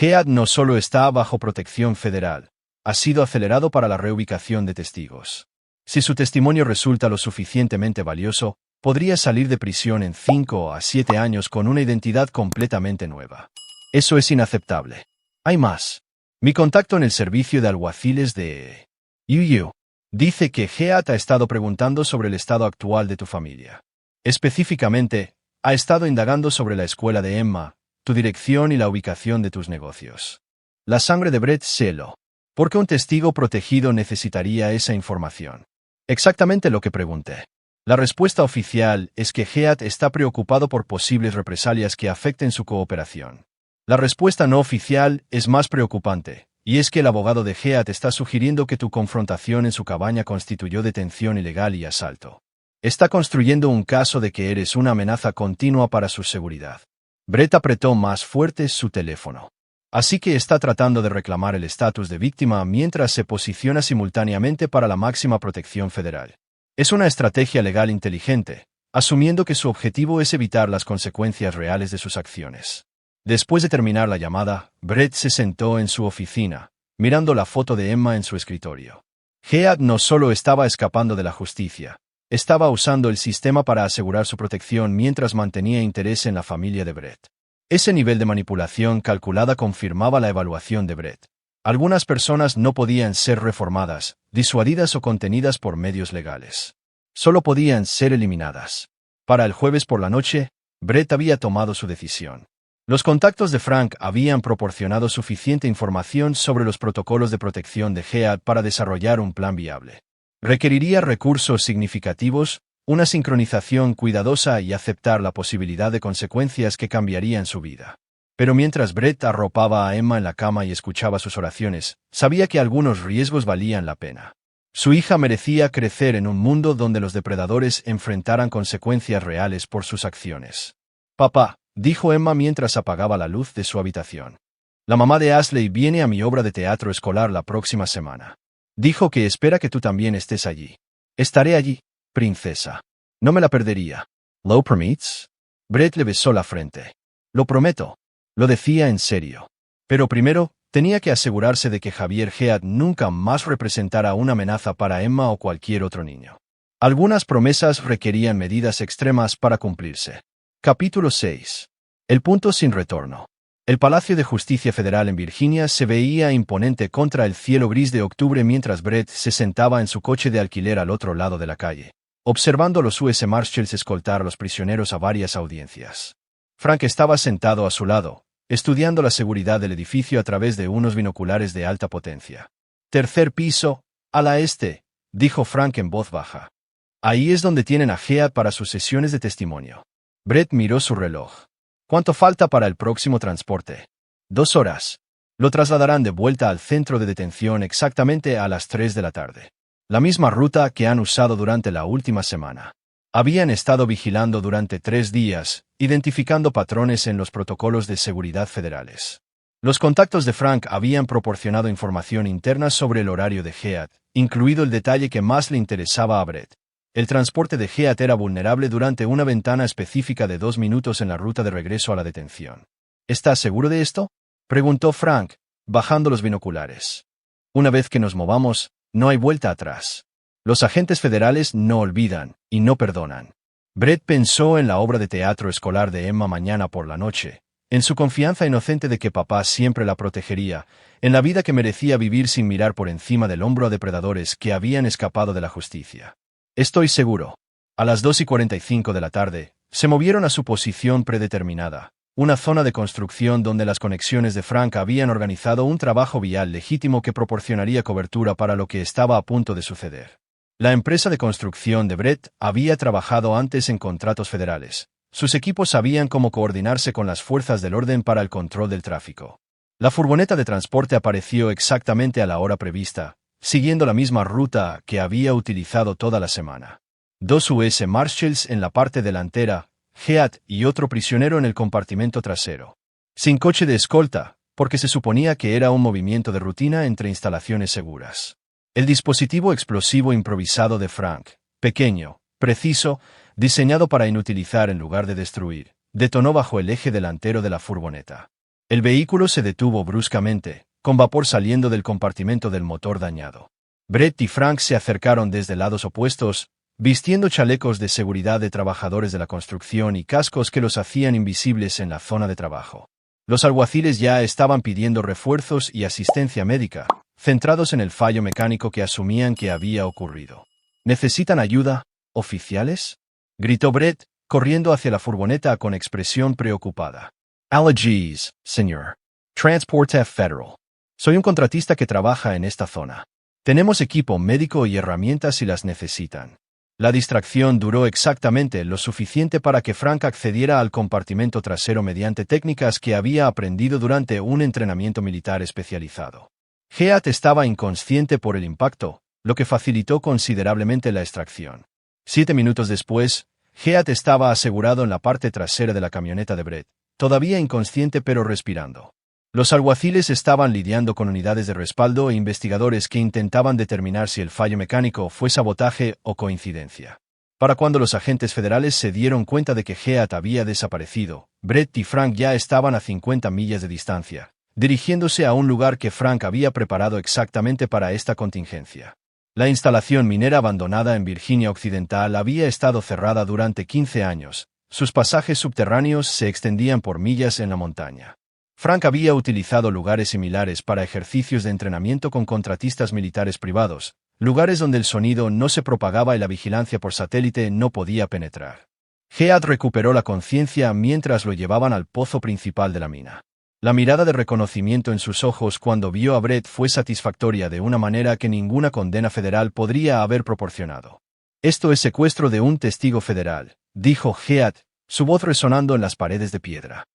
Head no solo está bajo protección federal, ha sido acelerado para la reubicación de testigos. Si su testimonio resulta lo suficientemente valioso, podría salir de prisión en 5 a 7 años con una identidad completamente nueva. Eso es inaceptable. Hay más. Mi contacto en el servicio de alguaciles de UU dice que Head ha estado preguntando sobre el estado actual de tu familia. Específicamente, ha estado indagando sobre la escuela de Emma, tu dirección y la ubicación de tus negocios. La sangre de Brett se heló. ¿Por qué un testigo protegido necesitaría esa información? Exactamente lo que pregunté. La respuesta oficial es que Head está preocupado por posibles represalias que afecten su cooperación. La respuesta no oficial es más preocupante, y es que el abogado de Head está sugiriendo que tu confrontación en su cabaña constituyó detención ilegal y asalto. Está construyendo un caso de que eres una amenaza continua para su seguridad. Brett apretó más fuerte su teléfono. Así que está tratando de reclamar el estatus de víctima mientras se posiciona simultáneamente para la máxima protección federal. Es una estrategia legal inteligente, asumiendo que su objetivo es evitar las consecuencias reales de sus acciones. Después de terminar la llamada, Brett se sentó en su oficina, mirando la foto de Emma en su escritorio. Head no solo estaba escapando de la justicia, estaba usando el sistema para asegurar su protección mientras mantenía interés en la familia de Brett. Ese nivel de manipulación calculada confirmaba la evaluación de Brett. Algunas personas no podían ser reformadas, disuadidas o contenidas por medios legales. Solo podían ser eliminadas. Para el jueves por la noche, Brett había tomado su decisión. Los contactos de Frank habían proporcionado suficiente información sobre los protocolos de protección de Head para desarrollar un plan viable. Requeriría recursos significativos, una sincronización cuidadosa y aceptar la posibilidad de consecuencias que cambiarían su vida. Pero mientras Brett arropaba a Emma en la cama y escuchaba sus oraciones, sabía que algunos riesgos valían la pena. Su hija merecía crecer en un mundo donde los depredadores enfrentaran consecuencias reales por sus acciones. Papá, dijo Emma mientras apagaba la luz de su habitación. La mamá de Ashley viene a mi obra de teatro escolar la próxima semana. Dijo que espera que tú también estés allí. Estaré allí, princesa. No me la perdería. ¿Lo permits? Brett le besó la frente. Lo prometo. Lo decía en serio. Pero primero, tenía que asegurarse de que Javier Head nunca más representara una amenaza para Emma o cualquier otro niño. Algunas promesas requerían medidas extremas para cumplirse. Capítulo 6. El punto sin retorno. El Palacio de Justicia Federal en Virginia se veía imponente contra el cielo gris de octubre mientras Brett se sentaba en su coche de alquiler al otro lado de la calle, observando a los US Marshals escoltar a los prisioneros a varias audiencias. Frank estaba sentado a su lado, estudiando la seguridad del edificio a través de unos binoculares de alta potencia. Tercer piso, ala este, dijo Frank en voz baja. Ahí es donde tienen a Head para sus sesiones de testimonio. Brett miró su reloj. ¿Cuánto falta para el próximo transporte? 2 horas. Lo trasladarán de vuelta al centro de detención exactamente a las 3 de la tarde. La misma ruta que han usado durante la última semana. Habían estado vigilando durante 3 días, identificando patrones en los protocolos de seguridad federales. Los contactos de Frank habían proporcionado información interna sobre el horario de Head, incluido el detalle que más le interesaba a Brett. El transporte de Head era vulnerable durante una ventana específica de 2 minutos en la ruta de regreso a la detención. ¿Estás seguro de esto?, preguntó Frank, bajando los binoculares. Una vez que nos movamos, no hay vuelta atrás. Los agentes federales no olvidan y no perdonan. Brett pensó en la obra de teatro escolar de Emma mañana por la noche, en su confianza inocente de que papá siempre la protegería, en la vida que merecía vivir sin mirar por encima del hombro a depredadores que habían escapado de la justicia. Estoy seguro. A las 2:45 de la tarde, se movieron a su posición predeterminada, una zona de construcción donde las conexiones de Frank habían organizado un trabajo vial legítimo que proporcionaría cobertura para lo que estaba a punto de suceder. La empresa de construcción de Brett había trabajado antes en contratos federales. Sus equipos sabían cómo coordinarse con las fuerzas del orden para el control del tráfico. La furgoneta de transporte apareció exactamente a la hora prevista, siguiendo la misma ruta que había utilizado toda la semana. 2 US Marshals en la parte delantera, Head y otro prisionero en el compartimento trasero. Sin coche de escolta, porque se suponía que era un movimiento de rutina entre instalaciones seguras. El dispositivo explosivo improvisado de Frank, pequeño, preciso, diseñado para inutilizar en lugar de destruir, detonó bajo el eje delantero de la furgoneta. El vehículo se detuvo bruscamente, con vapor saliendo del compartimento del motor dañado. Brett y Frank se acercaron desde lados opuestos, vistiendo chalecos de seguridad de trabajadores de la construcción y cascos que los hacían invisibles en la zona de trabajo. Los alguaciles ya estaban pidiendo refuerzos y asistencia médica, centrados en el fallo mecánico que asumían que había ocurrido. ¿Necesitan ayuda, oficiales?, gritó Brett, corriendo hacia la furgoneta con expresión preocupada. Allergies, señor. Transporte Federal. Soy un contratista que trabaja en esta zona. Tenemos equipo médico y herramientas si las necesitan. La distracción duró exactamente lo suficiente para que Frank accediera al compartimento trasero mediante técnicas que había aprendido durante un entrenamiento militar especializado. Heath estaba inconsciente por el impacto, lo que facilitó considerablemente la extracción. 7 minutos después, Heath estaba asegurado en la parte trasera de la camioneta de Brett, todavía inconsciente pero respirando. Los alguaciles estaban lidiando con unidades de respaldo e investigadores que intentaban determinar si el fallo mecánico fue sabotaje o coincidencia. Para cuando los agentes federales se dieron cuenta de que Heath había desaparecido, Brett y Frank ya estaban a 50 millas de distancia, dirigiéndose a un lugar que Frank había preparado exactamente para esta contingencia. La instalación minera abandonada en Virginia Occidental había estado cerrada durante 15 años. Sus pasajes subterráneos se extendían por millas en la montaña. Frank había utilizado lugares similares para ejercicios de entrenamiento con contratistas militares privados, lugares donde el sonido no se propagaba y la vigilancia por satélite no podía penetrar. Heath recuperó la conciencia mientras lo llevaban al pozo principal de la mina. La mirada de reconocimiento en sus ojos cuando vio a Brett fue satisfactoria de una manera que ninguna condena federal podría haber proporcionado. Esto es secuestro de un testigo federal, dijo Heath, su voz resonando en las paredes de piedra.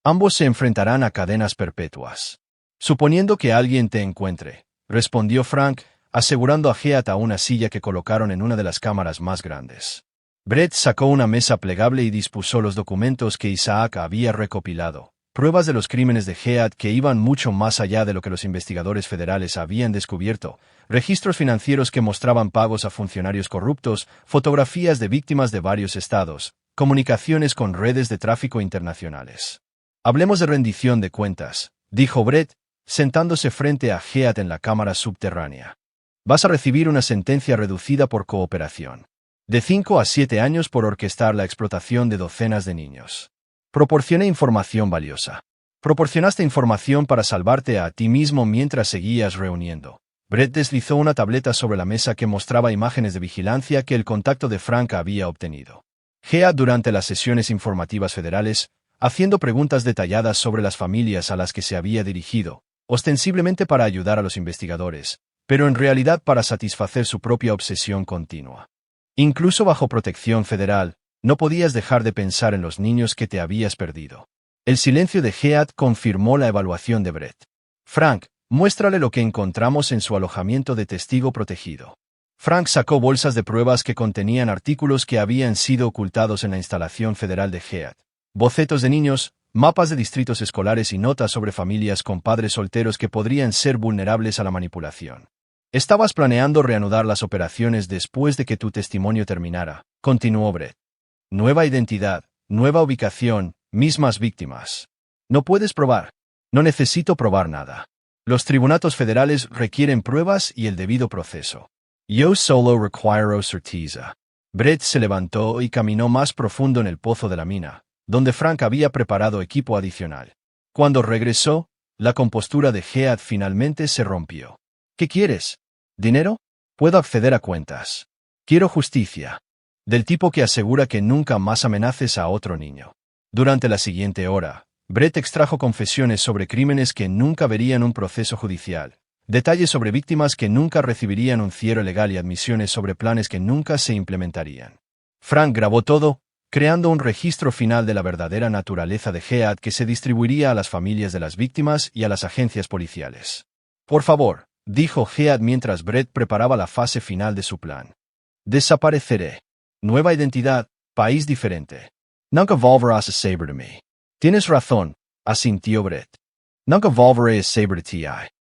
Ambos se enfrentarán a cadenas perpetuas. Suponiendo que alguien te encuentre, respondió Frank, asegurando a Heath a una silla que colocaron en una de las cámaras más grandes. Brett sacó una mesa plegable y dispuso los documentos que Isaac había recopilado, pruebas de los crímenes de Heath que iban mucho más allá de lo que los investigadores federales habían descubierto, registros financieros que mostraban pagos a funcionarios corruptos, fotografías de víctimas de varios estados, comunicaciones con redes de tráfico internacionales. Hablemos de rendición de cuentas, dijo Brett, sentándose frente a Heath en la cámara subterránea. Vas a recibir una sentencia reducida por cooperación. De 5 a 7 años por orquestar la explotación de docenas de niños. Proporcioné información valiosa. Proporcionaste información para salvarte a ti mismo mientras seguías reuniendo. Brett deslizó una tableta sobre la mesa que mostraba imágenes de vigilancia que el contacto de Frank había obtenido. Heath durante las sesiones informativas federales, haciendo preguntas detalladas sobre las familias a las que se había dirigido, ostensiblemente para ayudar a los investigadores, pero en realidad para satisfacer su propia obsesión continua. Incluso bajo protección federal, no podías dejar de pensar en los niños que te habías perdido. El silencio de Heath confirmó la evaluación de Brett. Frank, muéstrale lo que encontramos en su alojamiento de testigo protegido. Frank sacó bolsas de pruebas que contenían artículos que habían sido ocultados en la instalación federal de Heath. Bocetos de niños, mapas de distritos escolares y notas sobre familias con padres solteros que podrían ser vulnerables a la manipulación. Estabas planeando reanudar las operaciones después de que tu testimonio terminara, continuó Brett. Nueva identidad, nueva ubicación, mismas víctimas. No puedes probar. No necesito probar nada. Los tribunales federales requieren pruebas y el debido proceso. Yo solo requiero certeza. Brett se levantó y caminó más profundo en el pozo de la mina, donde Frank había preparado equipo adicional. Cuando regresó, la compostura de Heath finalmente se rompió. ¿Qué quieres? ¿Dinero? Puedo acceder a cuentas. Quiero justicia. Del tipo que asegura que nunca más amenaces a otro niño. Durante la siguiente hora, Brett extrajo confesiones sobre crímenes que nunca verían un proceso judicial, detalles sobre víctimas que nunca recibirían un cierre legal y admisiones sobre planes que nunca se implementarían. Frank grabó todo, creando un registro final de la verdadera naturaleza de Heath que se distribuiría a las familias de las víctimas y a las agencias policiales. Por favor, dijo Heath mientras Brett preparaba la fase final de su plan. Desapareceré. Nueva identidad, país diferente. Nunca volverás a saber de mí. Tienes razón, asintió Brett. Nunca volveré a saber de ti.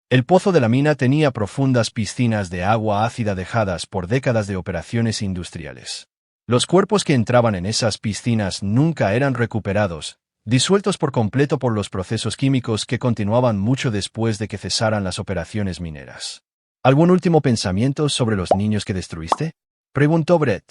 El pozo de la mina tenía profundas piscinas de agua ácida dejadas por décadas de operaciones industriales. Los cuerpos que entraban en esas piscinas nunca eran recuperados, disueltos por completo por los procesos químicos que continuaban mucho después de que cesaran las operaciones mineras. ¿Algún último pensamiento sobre los niños que destruiste?, preguntó Brett.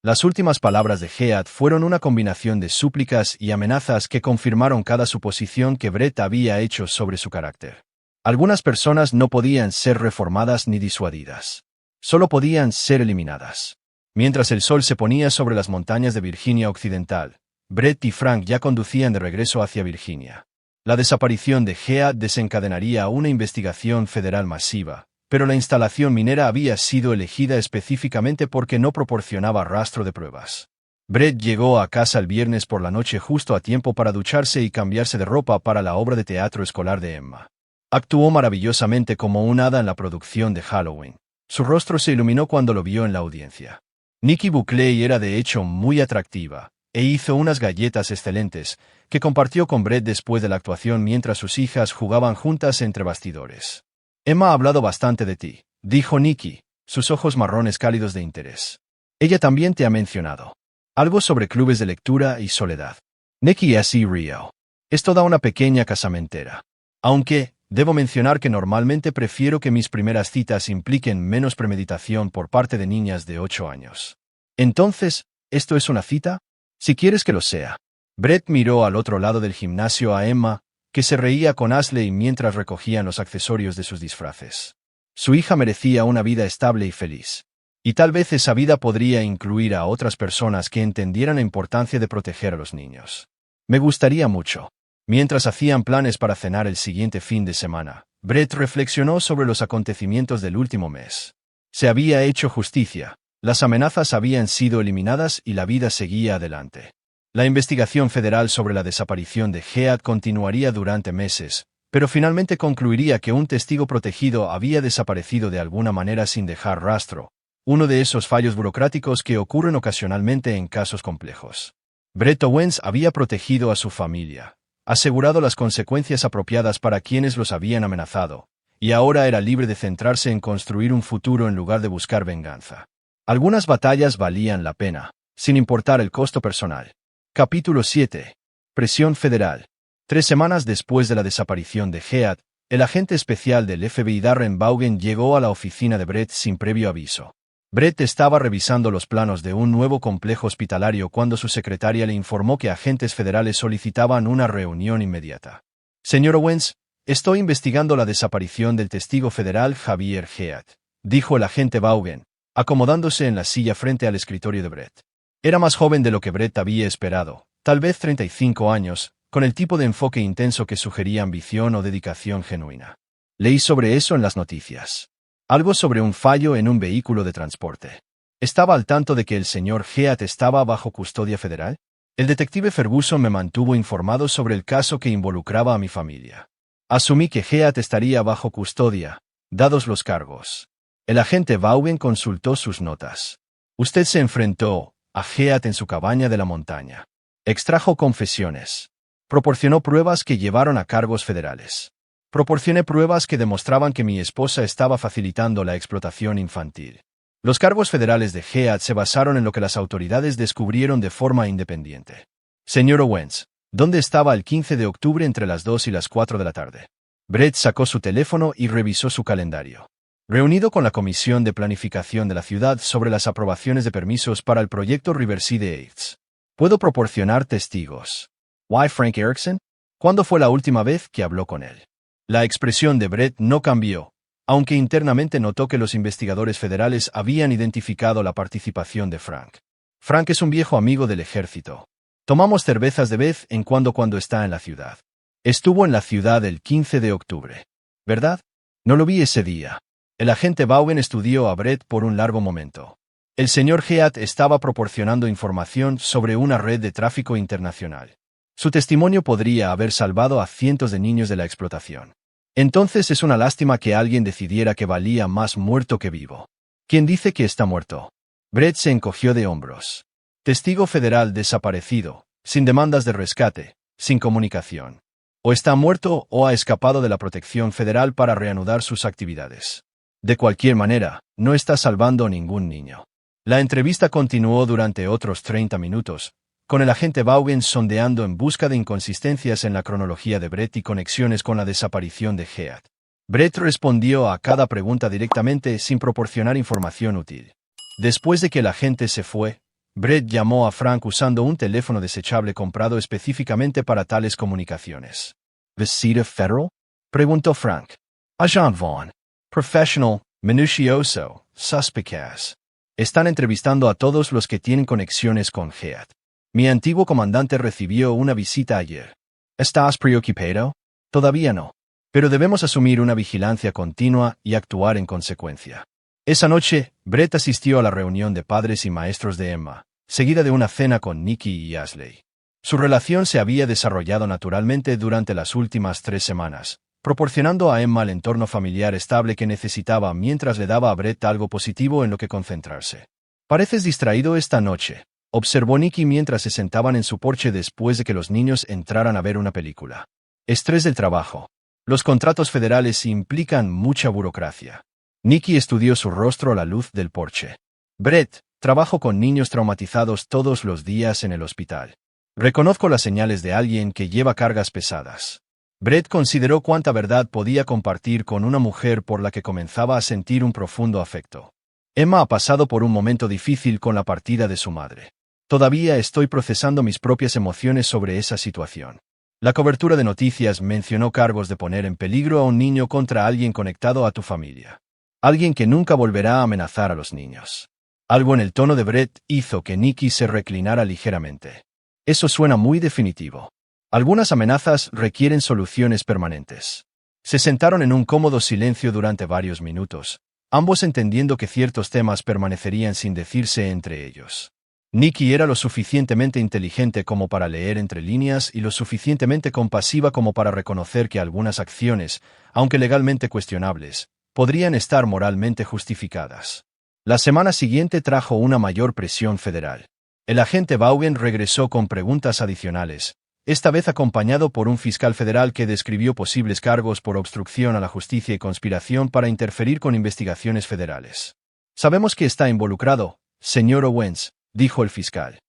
Las últimas palabras de Heath fueron una combinación de súplicas y amenazas que confirmaron cada suposición que Brett había hecho sobre su carácter. Algunas personas no podían ser reformadas ni disuadidas. Solo podían ser eliminadas. Mientras el sol se ponía sobre las montañas de Virginia Occidental, Brett y Frank ya conducían de regreso hacia Virginia. La desaparición de Heath desencadenaría una investigación federal masiva, pero la instalación minera había sido elegida específicamente porque no proporcionaba rastro de pruebas. Brett llegó a casa el viernes por la noche justo a tiempo para ducharse y cambiarse de ropa para la obra de teatro escolar de Emma. Actuó maravillosamente como un hada en la producción de Halloween. Su rostro se iluminó cuando lo vio en la audiencia. Nikki Buckley era de hecho muy atractiva, e hizo unas galletas excelentes, que compartió con Brett después de la actuación mientras sus hijas jugaban juntas entre bastidores. Emma ha hablado bastante de ti, dijo Nikki, sus ojos marrones cálidos de interés. Ella también te ha mencionado algo sobre clubes de lectura y soledad. Nikki así rió. Es toda una pequeña casamentera. Aunque, debo mencionar que normalmente prefiero que mis primeras citas impliquen menos premeditación por parte de niñas de 8 años. Entonces, ¿esto es una cita? Si quieres que lo sea. Brett miró al otro lado del gimnasio a Emma, que se reía con Ashley mientras recogían los accesorios de sus disfraces. Su hija merecía una vida estable y feliz. Y tal vez esa vida podría incluir a otras personas que entendieran la importancia de proteger a los niños. Me gustaría mucho. Mientras hacían planes para cenar el siguiente fin de semana, Brett reflexionó sobre los acontecimientos del último mes. Se había hecho justicia, las amenazas habían sido eliminadas y la vida seguía adelante. La investigación federal sobre la desaparición de Heath continuaría durante meses, pero finalmente concluiría que un testigo protegido había desaparecido de alguna manera sin dejar rastro, uno de esos fallos burocráticos que ocurren ocasionalmente en casos complejos. Brett Owens había protegido a su familia, asegurado las consecuencias apropiadas para quienes los habían amenazado, y ahora era libre de centrarse en construir un futuro en lugar de buscar venganza. Algunas batallas valían la pena, sin importar el costo personal. Capítulo 7. Presión federal. 3 semanas después de la desaparición de Heath, el agente especial del FBI Darren Vaughan llegó a la oficina de Brett sin previo aviso. Brett estaba revisando los planos de un nuevo complejo hospitalario cuando su secretaria le informó que agentes federales solicitaban una reunión inmediata. Señor Owens, estoy investigando la desaparición del testigo federal Javier Heath, dijo el agente Vaughan, acomodándose en la silla frente al escritorio de Brett. Era más joven de lo que Brett había esperado, tal vez 35 años, con el tipo de enfoque intenso que sugería ambición o dedicación genuina. Leí sobre eso en las noticias. Algo sobre un fallo en un vehículo de transporte. ¿Estaba al tanto de que el señor Heath estaba bajo custodia federal? El detective Ferguson me mantuvo informado sobre el caso que involucraba a mi familia. Asumí que Heath estaría bajo custodia, dados los cargos. El agente Vaughan consultó sus notas. Usted se enfrentó a Heath en su cabaña de la montaña. Extrajo confesiones. Proporcionó pruebas que llevaron a cargos federales. Proporcioné pruebas que demostraban que mi esposa estaba facilitando la explotación infantil. Los cargos federales de Heath se basaron en lo que las autoridades descubrieron de forma independiente. Señor Owens, ¿dónde estaba el 15 de octubre entre las 2 y las 4 de la tarde? Brett sacó su teléfono y revisó su calendario. Reunido con la Comisión de Planificación de la ciudad sobre las aprobaciones de permisos para el proyecto Riverside Heights. ¿Puedo proporcionar testigos? ¿Why Frank Erickson? ¿Cuándo fue la última vez que habló con él? La expresión de Brett no cambió, aunque internamente notó que los investigadores federales habían identificado la participación de Frank. Frank es un viejo amigo del ejército. Tomamos cervezas de vez en cuando está en la ciudad. Estuvo en la ciudad el 15 de octubre. ¿Verdad? No lo vi ese día. El agente Vaughan estudió a Brett por un largo momento. El señor Heath estaba proporcionando información sobre una red de tráfico internacional. Su testimonio podría haber salvado a cientos de niños de la explotación. Entonces es una lástima que alguien decidiera que valía más muerto que vivo. ¿Quién dice que está muerto? Brett se encogió de hombros. Testigo federal desaparecido, sin demandas de rescate, sin comunicación. O está muerto o ha escapado de la protección federal para reanudar sus actividades. De cualquier manera, no está salvando ningún niño. La entrevista continuó durante otros 30 minutos, con el agente Vaughan sondeando en busca de inconsistencias en la cronología de Brett y conexiones con la desaparición de Heath. Brett respondió a cada pregunta directamente sin proporcionar información útil. Después de que el agente se fue, Brett llamó a Frank usando un teléfono desechable comprado específicamente para tales comunicaciones. ¿Visita Federal? Preguntó Frank. Agent Vaughn. Professional, minucioso, suspicaz. Están entrevistando a todos los que tienen conexiones con Heath. Mi antiguo comandante recibió una visita ayer. ¿Estás preocupado? Todavía no. Pero debemos asumir una vigilancia continua y actuar en consecuencia. Esa noche, Brett asistió a la reunión de padres y maestros de Emma, seguida de una cena con Nikki y Ashley. Su relación se había desarrollado naturalmente durante las últimas 3 semanas, proporcionando a Emma el entorno familiar estable que necesitaba mientras le daba a Brett algo positivo en lo que concentrarse. «Pareces distraído esta noche», observó Nikki mientras se sentaban en su porche después de que los niños entraran a ver una película. «Estrés del trabajo. Los contratos federales implican mucha burocracia». Nikki estudió su rostro a la luz del porche. «Brett, trabajo con niños traumatizados todos los días en el hospital. Reconozco las señales de alguien que lleva cargas pesadas». Brett consideró cuánta verdad podía compartir con una mujer por la que comenzaba a sentir un profundo afecto. Emma ha pasado por un momento difícil con la partida de su madre. Todavía estoy procesando mis propias emociones sobre esa situación. La cobertura de noticias mencionó cargos de poner en peligro a un niño contra alguien conectado a tu familia. Alguien que nunca volverá a amenazar a los niños. Algo en el tono de Brett hizo que Nikki se reclinara ligeramente. Eso suena muy definitivo. Algunas amenazas requieren soluciones permanentes. Se sentaron en un cómodo silencio durante varios minutos, ambos entendiendo que ciertos temas permanecerían sin decirse entre ellos. Nikki era lo suficientemente inteligente como para leer entre líneas y lo suficientemente compasiva como para reconocer que algunas acciones, aunque legalmente cuestionables, podrían estar moralmente justificadas. La semana siguiente trajo una mayor presión federal. El agente Vaughan regresó con preguntas adicionales, esta vez acompañado por un fiscal federal que describió posibles cargos por obstrucción a la justicia y conspiración para interferir con investigaciones federales. «Sabemos que está involucrado, señor Owens», dijo el fiscal.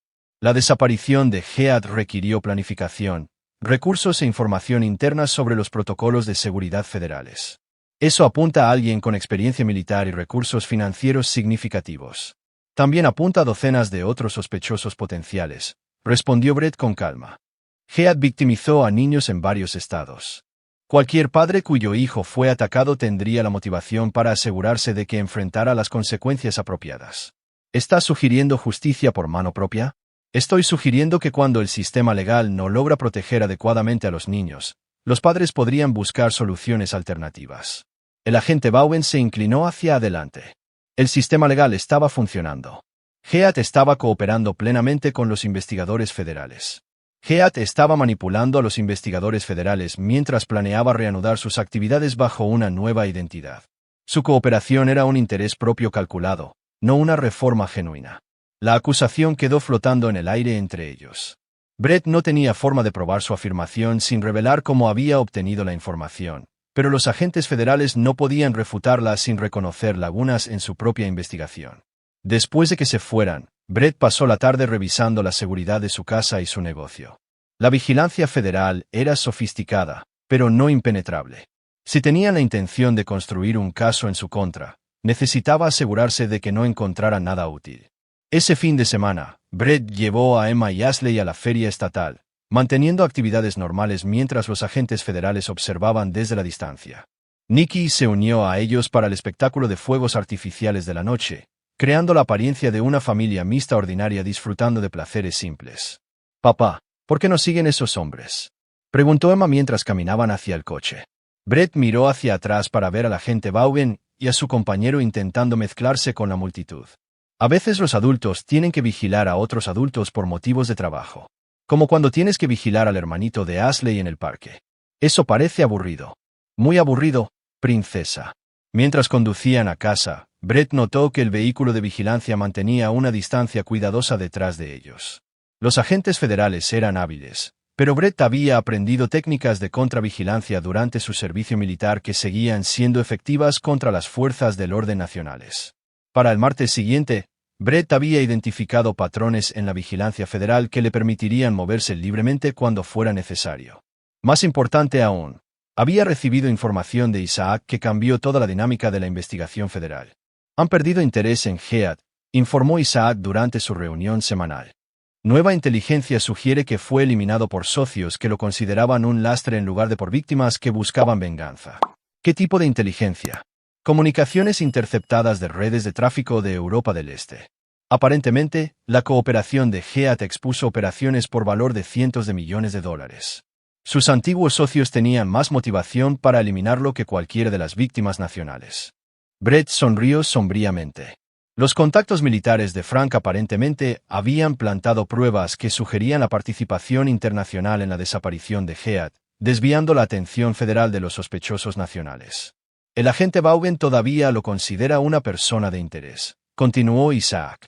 La desaparición de Heath requirió planificación, recursos e información interna sobre los protocolos de seguridad federales. Eso apunta a alguien con experiencia militar y recursos financieros significativos. También apunta a docenas de otros sospechosos potenciales, respondió Brett con calma. Heath victimizó a niños en varios estados. Cualquier padre cuyo hijo fue atacado tendría la motivación para asegurarse de que enfrentara las consecuencias apropiadas. ¿Estás sugiriendo justicia por mano propia? Estoy sugiriendo que cuando el sistema legal no logra proteger adecuadamente a los niños, los padres podrían buscar soluciones alternativas. El agente Vaughan se inclinó hacia adelante. El sistema legal estaba funcionando. Heath estaba cooperando plenamente con los investigadores federales. Heath estaba manipulando a los investigadores federales mientras planeaba reanudar sus actividades bajo una nueva identidad. Su cooperación era un interés propio calculado, no una reforma genuina. La acusación quedó flotando en el aire entre ellos. Brett no tenía forma de probar su afirmación sin revelar cómo había obtenido la información, pero los agentes federales no podían refutarla sin reconocer lagunas en su propia investigación. Después de que se fueran, Brett pasó la tarde revisando la seguridad de su casa y su negocio. La vigilancia federal era sofisticada, pero no impenetrable. Si tenían la intención de construir un caso en su contra, necesitaba asegurarse de que no encontrara nada útil. Ese fin de semana, Brett llevó a Emma y Ashley a la feria estatal, manteniendo actividades normales mientras los agentes federales observaban desde la distancia. Nikki se unió a ellos para el espectáculo de fuegos artificiales de la noche, creando la apariencia de una familia mixta ordinaria disfrutando de placeres simples. «Papá, ¿por qué nos siguen esos hombres?», preguntó Emma mientras caminaban hacia el coche. Brett miró hacia atrás para ver al agente Vaughan y a su compañero intentando mezclarse con la multitud. A veces los adultos tienen que vigilar a otros adultos por motivos de trabajo. Como cuando tienes que vigilar al hermanito de Ashley en el parque. Eso parece aburrido. Muy aburrido, princesa. Mientras conducían a casa, Brett notó que el vehículo de vigilancia mantenía una distancia cuidadosa detrás de ellos. Los agentes federales eran hábiles, pero Brett había aprendido técnicas de contravigilancia durante su servicio militar que seguían siendo efectivas contra las fuerzas del orden nacionales. Para el martes siguiente, Brett había identificado patrones en la vigilancia federal que le permitirían moverse libremente cuando fuera necesario. Más importante aún, había recibido información de Isaac que cambió toda la dinámica de la investigación federal. Han perdido interés en Heath, informó Isaac durante su reunión semanal. Nueva inteligencia sugiere que fue eliminado por socios que lo consideraban un lastre en lugar de por víctimas que buscaban venganza. ¿Qué tipo de inteligencia? Comunicaciones interceptadas de redes de tráfico de Europa del Este. Aparentemente, la cooperación de Heath expuso operaciones por valor de cientos de millones de dólares. Sus antiguos socios tenían más motivación para eliminarlo que cualquiera de las víctimas nacionales. Brett sonrió sombríamente. Los contactos militares de Frank aparentemente habían plantado pruebas que sugerían la participación internacional en la desaparición de Heath, desviando la atención federal de los sospechosos nacionales. El agente Vaughan todavía lo considera una persona de interés, continuó Isaac.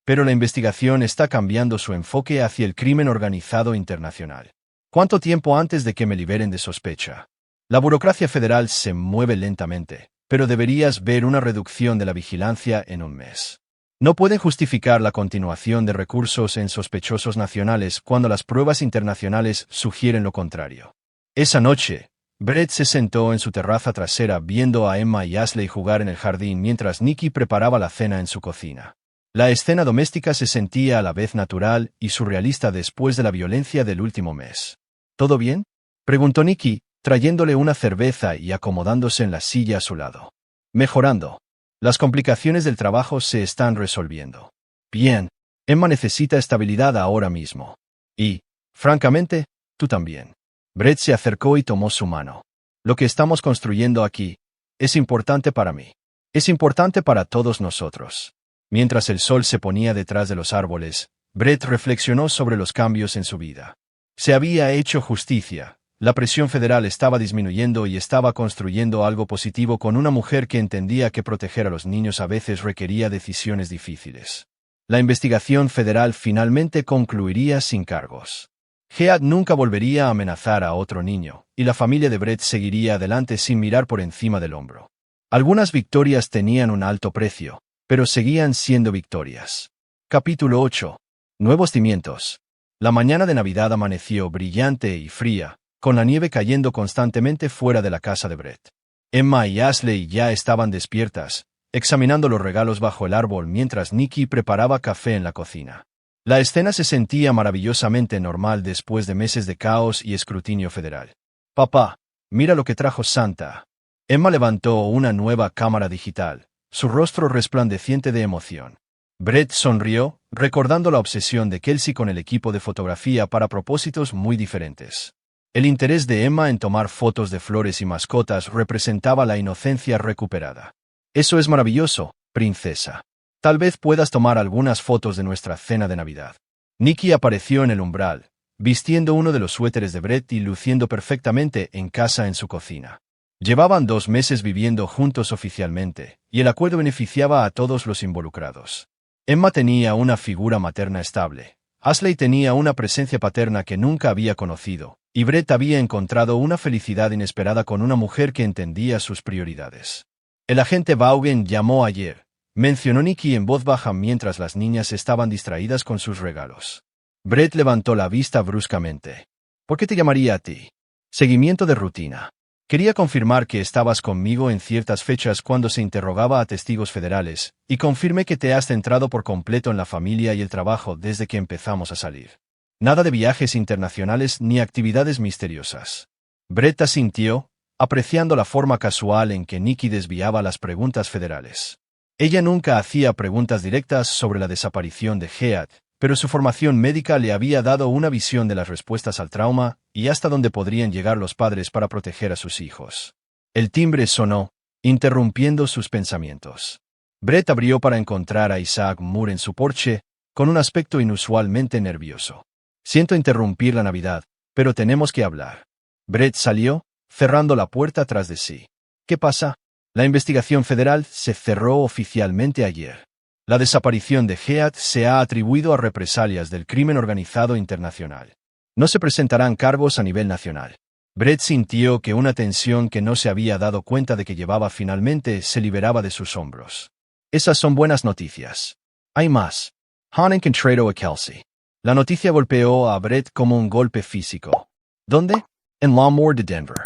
Pero la investigación está cambiando su enfoque hacia el crimen organizado internacional. ¿Cuánto tiempo antes de que me liberen de sospecha? La burocracia federal se mueve lentamente, pero deberías ver una reducción de la vigilancia en un mes. No pueden justificar la continuación de recursos en sospechosos nacionales cuando las pruebas internacionales sugieren lo contrario. Esa noche, Brett se sentó en su terraza trasera viendo a Emma y Ashley jugar en el jardín mientras Nikki preparaba la cena en su cocina. La escena doméstica se sentía a la vez natural y surrealista después de la violencia del último mes. ¿Todo bien?, preguntó Nikki, trayéndole una cerveza y acomodándose en la silla a su lado. Mejorando. Las complicaciones del trabajo se están resolviendo. Bien. Emma necesita estabilidad ahora mismo. Y, francamente, tú también. Brett se acercó y tomó su mano. Lo que estamos construyendo aquí es importante para mí. Es importante para todos nosotros. Mientras el sol se ponía detrás de los árboles, Brett reflexionó sobre los cambios en su vida. Se había hecho justicia, la presión federal estaba disminuyendo y estaba construyendo algo positivo con una mujer que entendía que proteger a los niños a veces requería decisiones difíciles. La investigación federal finalmente concluiría sin cargos. Heath nunca volvería a amenazar a otro niño, y la familia de Brett seguiría adelante sin mirar por encima del hombro. Algunas victorias tenían un alto precio, pero seguían siendo victorias. Capítulo 8. Nuevos cimientos. La mañana de Navidad amaneció brillante y fría, con la nieve cayendo constantemente fuera de la casa de Brett. Emma y Ashley ya estaban despiertas, examinando los regalos bajo el árbol mientras Nikki preparaba café en la cocina. La escena se sentía maravillosamente normal después de meses de caos y escrutinio federal. «Papá, mira lo que trajo Santa». Emma levantó una nueva cámara digital, su rostro resplandeciente de emoción. Brett sonrió, recordando la obsesión de Kelsey con el equipo de fotografía para propósitos muy diferentes. El interés de Emma en tomar fotos de flores y mascotas representaba la inocencia recuperada. «Eso es maravilloso, princesa. Tal vez puedas tomar algunas fotos de nuestra cena de Navidad». Nikki apareció en el umbral, vistiendo uno de los suéteres de Brett y luciendo perfectamente en casa en su cocina. Llevaban 2 meses viviendo juntos oficialmente, y el acuerdo beneficiaba a todos los involucrados. Emma tenía una figura materna estable, Ashley tenía una presencia paterna que nunca había conocido, y Brett había encontrado una felicidad inesperada con una mujer que entendía sus prioridades. El agente Vaughan llamó ayer, mencionó Nikki en voz baja mientras las niñas estaban distraídas con sus regalos. Brett levantó la vista bruscamente. «¿Por qué te llamaría a ti?» «Seguimiento de rutina. Quería confirmar que estabas conmigo en ciertas fechas cuando se interrogaba a testigos federales, y confirmé que te has centrado por completo en la familia y el trabajo desde que empezamos a salir. Nada de viajes internacionales ni actividades misteriosas». Brett asintió, apreciando la forma casual en que Nikki desviaba las preguntas federales. Ella nunca hacía preguntas directas sobre la desaparición de Heath, pero su formación médica le había dado una visión de las respuestas al trauma y hasta dónde podrían llegar los padres para proteger a sus hijos. El timbre sonó, interrumpiendo sus pensamientos. Brett abrió para encontrar a Isaac Moore en su porche, con un aspecto inusualmente nervioso. «Siento interrumpir la Navidad, pero tenemos que hablar». Brett salió, cerrando la puerta tras de sí. «¿Qué pasa?» La investigación federal se cerró oficialmente ayer. La desaparición de Heath se ha atribuido a represalias del crimen organizado internacional. No se presentarán cargos a nivel nacional. Brett sintió que una tensión que no se había dado cuenta de que llevaba finalmente se liberaba de sus hombros. «Esas son buenas noticias». Hay más. Han encontrado a Kelsey. La noticia golpeó a Brett como un golpe físico. ¿Dónde? En Lawmore de Denver.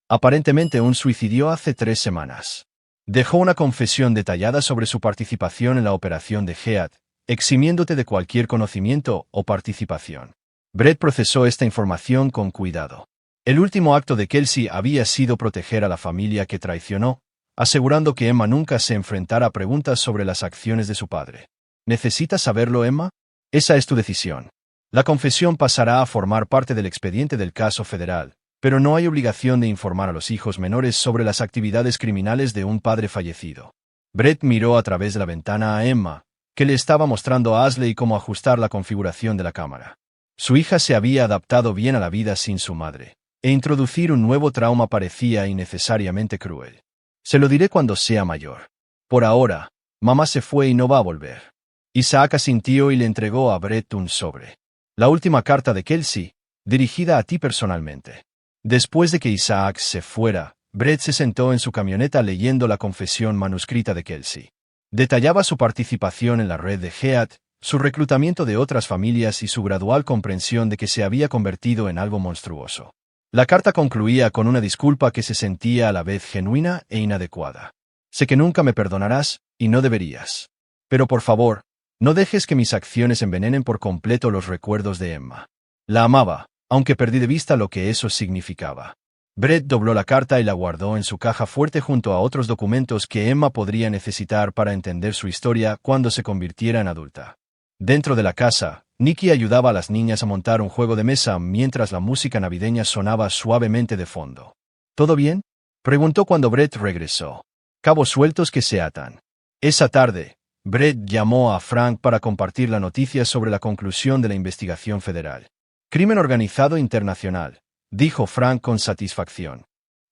Aparentemente un suicidio hace 3 semanas. Dejó una confesión detallada sobre su participación en la operación de Head, eximiéndote de cualquier conocimiento o participación. Brett procesó esta información con cuidado. El último acto de Kelsey había sido proteger a la familia que traicionó, asegurando que Emma nunca se enfrentara a preguntas sobre las acciones de su padre. ¿Necesitas saberlo, Emma? Esa es tu decisión. La confesión pasará a formar parte del expediente del caso federal, pero no hay obligación de informar a los hijos menores sobre las actividades criminales de un padre fallecido. Brett miró a través de la ventana a Emma, que le estaba mostrando a Ashley cómo ajustar la configuración de la cámara. Su hija se había adaptado bien a la vida sin su madre, e introducir un nuevo trauma parecía innecesariamente cruel. Se lo diré cuando sea mayor. Por ahora, mamá se fue y no va a volver. Isaac asintió y le entregó a Brett un sobre. La última carta de Kelsey, dirigida a ti personalmente. Después de que Isaac se fuera, Brett se sentó en su camioneta leyendo la confesión manuscrita de Kelsey. Detallaba su participación en la red de Head, su reclutamiento de otras familias y su gradual comprensión de que se había convertido en algo monstruoso. La carta concluía con una disculpa que se sentía a la vez genuina e inadecuada. Sé que nunca me perdonarás, y no deberías. Pero por favor, no dejes que mis acciones envenenen por completo los recuerdos de Emma. La amaba, aunque perdí de vista lo que eso significaba. Brett dobló la carta y la guardó en su caja fuerte junto a otros documentos que Emma podría necesitar para entender su historia cuando se convirtiera en adulta. Dentro de la casa, Nikki ayudaba a las niñas a montar un juego de mesa mientras la música navideña sonaba suavemente de fondo. ¿Todo bien?, preguntó cuando Brett regresó. Cabos sueltos que se atan. Esa tarde, Brett llamó a Frank para compartir la noticia sobre la conclusión de la investigación federal. Crimen organizado internacional, dijo Frank con satisfacción.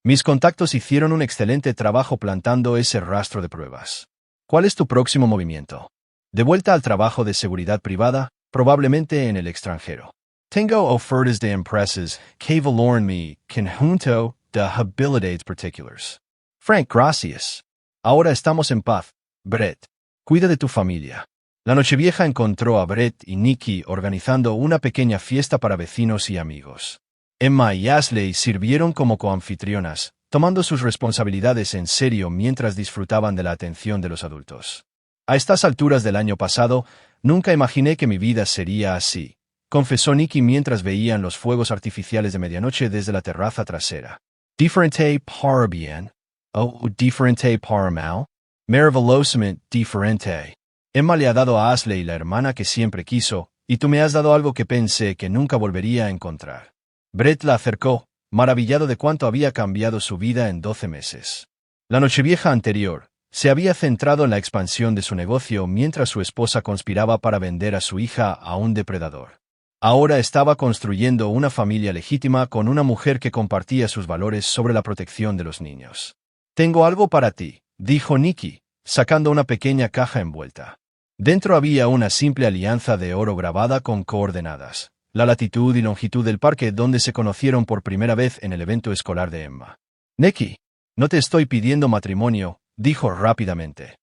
Mis contactos hicieron un excelente trabajo plantando ese rastro de pruebas. ¿Cuál es tu próximo movimiento? De vuelta al trabajo de seguridad privada, probablemente en el extranjero. Tengo ofertas de empresas que valoran mi conjunto de habilidades particulares. Frank, gracias. Ahora estamos en paz, Brett. Cuida de tu familia. La Nochevieja encontró a Brett y Nikki organizando una pequeña fiesta para vecinos y amigos. Emma y Ashley sirvieron como coanfitrionas, tomando sus responsabilidades en serio mientras disfrutaban de la atención de los adultos. A estas alturas del año pasado, nunca imaginé que mi vida sería así, confesó Nikki mientras veían los fuegos artificiales de medianoche desde la terraza trasera. Diferente para bien. Oh, diferente para mal. Maravillosamente diferente. Emma le ha dado a Ashley la hermana que siempre quiso, y tú me has dado algo que pensé que nunca volvería a encontrar. Brett la acercó, maravillado de cuánto había cambiado su vida en 12 meses. La Nochevieja anterior, se había centrado en la expansión de su negocio mientras su esposa conspiraba para vender a su hija a un depredador. Ahora estaba construyendo una familia legítima con una mujer que compartía sus valores sobre la protección de los niños. Tengo algo para ti, dijo Nikki, sacando una pequeña caja envuelta. Dentro había una simple alianza de oro grabada con coordenadas, la latitud y longitud del parque donde se conocieron por primera vez en el evento escolar de Emma. Nikki, no te estoy pidiendo matrimonio, dijo rápidamente.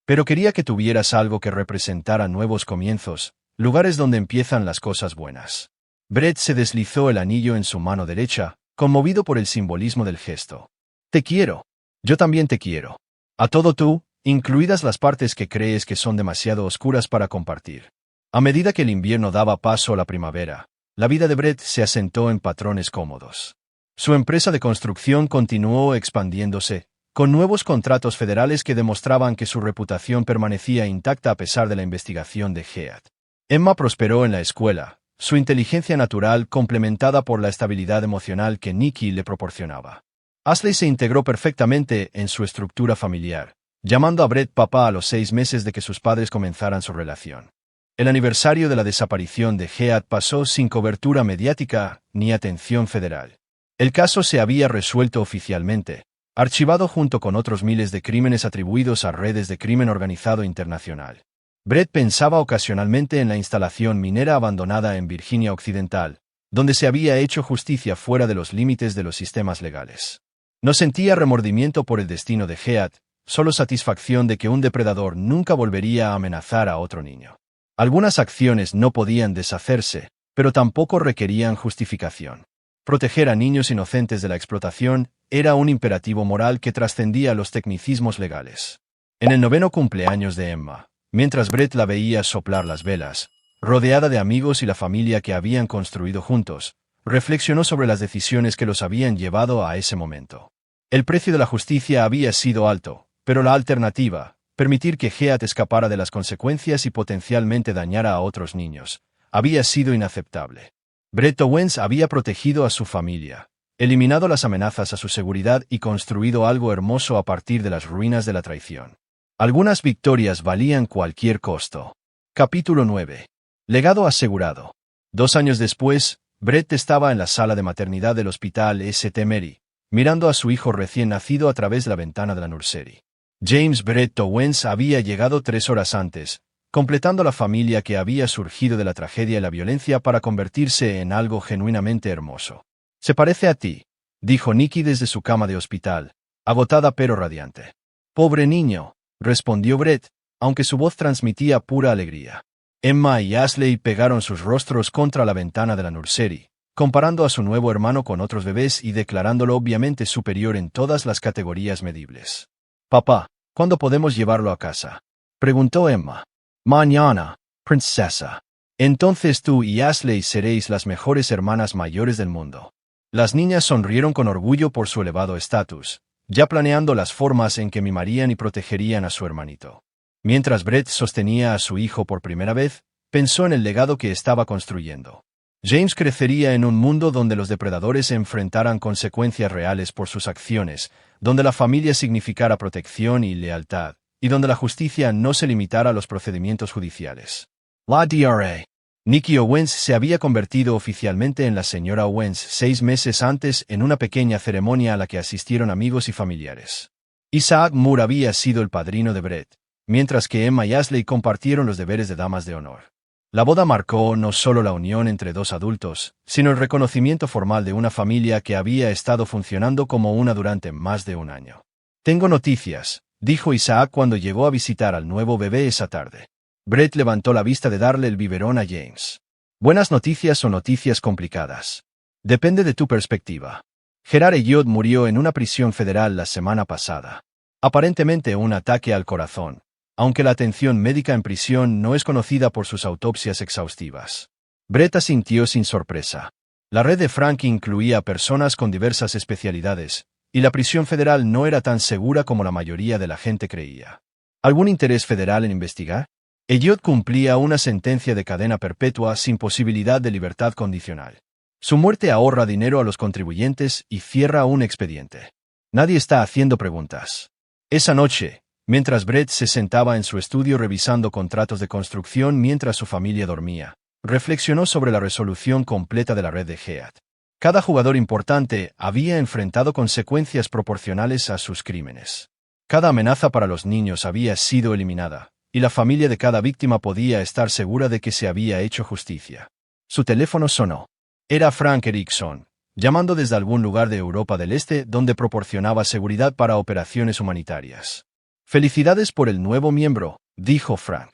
Pero quería que tuvieras algo que representara nuevos comienzos, lugares donde empiezan las cosas buenas. Brett se deslizó el anillo en su mano derecha, conmovido por el simbolismo del gesto. Te quiero. Yo también te quiero. A todo tú, incluidas las partes que crees que son demasiado oscuras para compartir. A medida que el invierno daba paso a la primavera, la vida de Brett se asentó en patrones cómodos. Su empresa de construcción continuó expandiéndose, con nuevos contratos federales que demostraban que su reputación permanecía intacta a pesar de la investigación de Head. Emma prosperó en la escuela, su inteligencia natural complementada por la estabilidad emocional que Nikki le proporcionaba. Ashley se integró perfectamente en su estructura familiar, llamando a Brett papá a los 6 meses de que sus padres comenzaran su relación. El aniversario de la desaparición de Head pasó sin cobertura mediática ni atención federal. El caso se había resuelto oficialmente, archivado junto con otros miles de crímenes atribuidos a redes de crimen organizado internacional. Brett pensaba ocasionalmente en la instalación minera abandonada en Virginia Occidental, donde se había hecho justicia fuera de los límites de los sistemas legales. No sentía remordimiento por el destino de Head, solo satisfacción de que un depredador nunca volvería a amenazar a otro niño. Algunas acciones no podían deshacerse, pero tampoco requerían justificación. Proteger a niños inocentes de la explotación era un imperativo moral que trascendía los tecnicismos legales. En el 9º cumpleaños de Emma, mientras Brett la veía soplar las velas, rodeada de amigos y la familia que habían construido juntos, reflexionó sobre las decisiones que los habían llevado a ese momento. El precio de la justicia había sido alto, pero la alternativa, permitir que Heath escapara de las consecuencias y potencialmente dañara a otros niños, había sido inaceptable. Brett Owens había protegido a su familia, eliminado las amenazas a su seguridad y construido algo hermoso a partir de las ruinas de la traición. Algunas victorias valían cualquier costo. Capítulo 9. Legado asegurado. 2 años después, Brett estaba en la sala de maternidad del hospital St. Mary, mirando a su hijo recién nacido a través de la ventana de la nursery. James Brett Owens había llegado 3 horas antes, completando la familia que había surgido de la tragedia y la violencia para convertirse en algo genuinamente hermoso. «Se parece a ti», dijo Nikki desde su cama de hospital, agotada pero radiante. «Pobre niño», respondió Brett, aunque su voz transmitía pura alegría. Emma y Ashley pegaron sus rostros contra la ventana de la nursery, comparando a su nuevo hermano con otros bebés y declarándolo obviamente superior en todas las categorías medibles. «Papá, ¿cuándo podemos llevarlo a casa?», preguntó Emma. «Mañana, princesa. Entonces tú y Ashley seréis las mejores hermanas mayores del mundo». Las niñas sonrieron con orgullo por su elevado estatus, ya planeando las formas en que mimarían y protegerían a su hermanito. Mientras Brett sostenía a su hijo por primera vez, pensó en el legado que estaba construyendo. James crecería en un mundo donde los depredadores se enfrentaran consecuencias reales por sus acciones, donde la familia significara protección y lealtad, y donde la justicia no se limitara a los procedimientos judiciales. La Dra. Nikki Owens se había convertido oficialmente en la señora Owens 6 meses antes en una pequeña ceremonia a la que asistieron amigos y familiares. Isaac Moore había sido el padrino de Brett, mientras que Emma y Ashley compartieron los deberes de damas de honor. La boda marcó no solo la unión entre 2 adultos, sino el reconocimiento formal de una familia que había estado funcionando como una durante más de un año. «Tengo noticias», dijo Isaac cuando llegó a visitar al nuevo bebé esa tarde. Brett levantó la vista de darle el biberón a James. «¿Buenas noticias o noticias complicadas? Depende de tu perspectiva. Gerard Elliot murió en una prisión federal la semana pasada. Aparentemente un ataque al corazón, aunque la atención médica en prisión no es conocida por sus autopsias exhaustivas». Brett asintió sin sorpresa. La red de Frank incluía a personas con diversas especialidades, y la prisión federal no era tan segura como la mayoría de la gente creía. ¿Algún interés federal en investigar? Elliot cumplía una sentencia de cadena perpetua sin posibilidad de libertad condicional. Su muerte ahorra dinero a los contribuyentes y cierra un expediente. Nadie está haciendo preguntas. Esa noche, mientras Brett se sentaba en su estudio revisando contratos de construcción mientras su familia dormía, reflexionó sobre la resolución completa de la red de Heath. Cada jugador importante había enfrentado consecuencias proporcionales a sus crímenes. Cada amenaza para los niños había sido eliminada, y la familia de cada víctima podía estar segura de que se había hecho justicia. Su teléfono sonó. Era Frank Erickson, llamando desde algún lugar de Europa del Este donde proporcionaba seguridad para operaciones humanitarias. «Felicidades por el nuevo miembro», dijo Frank.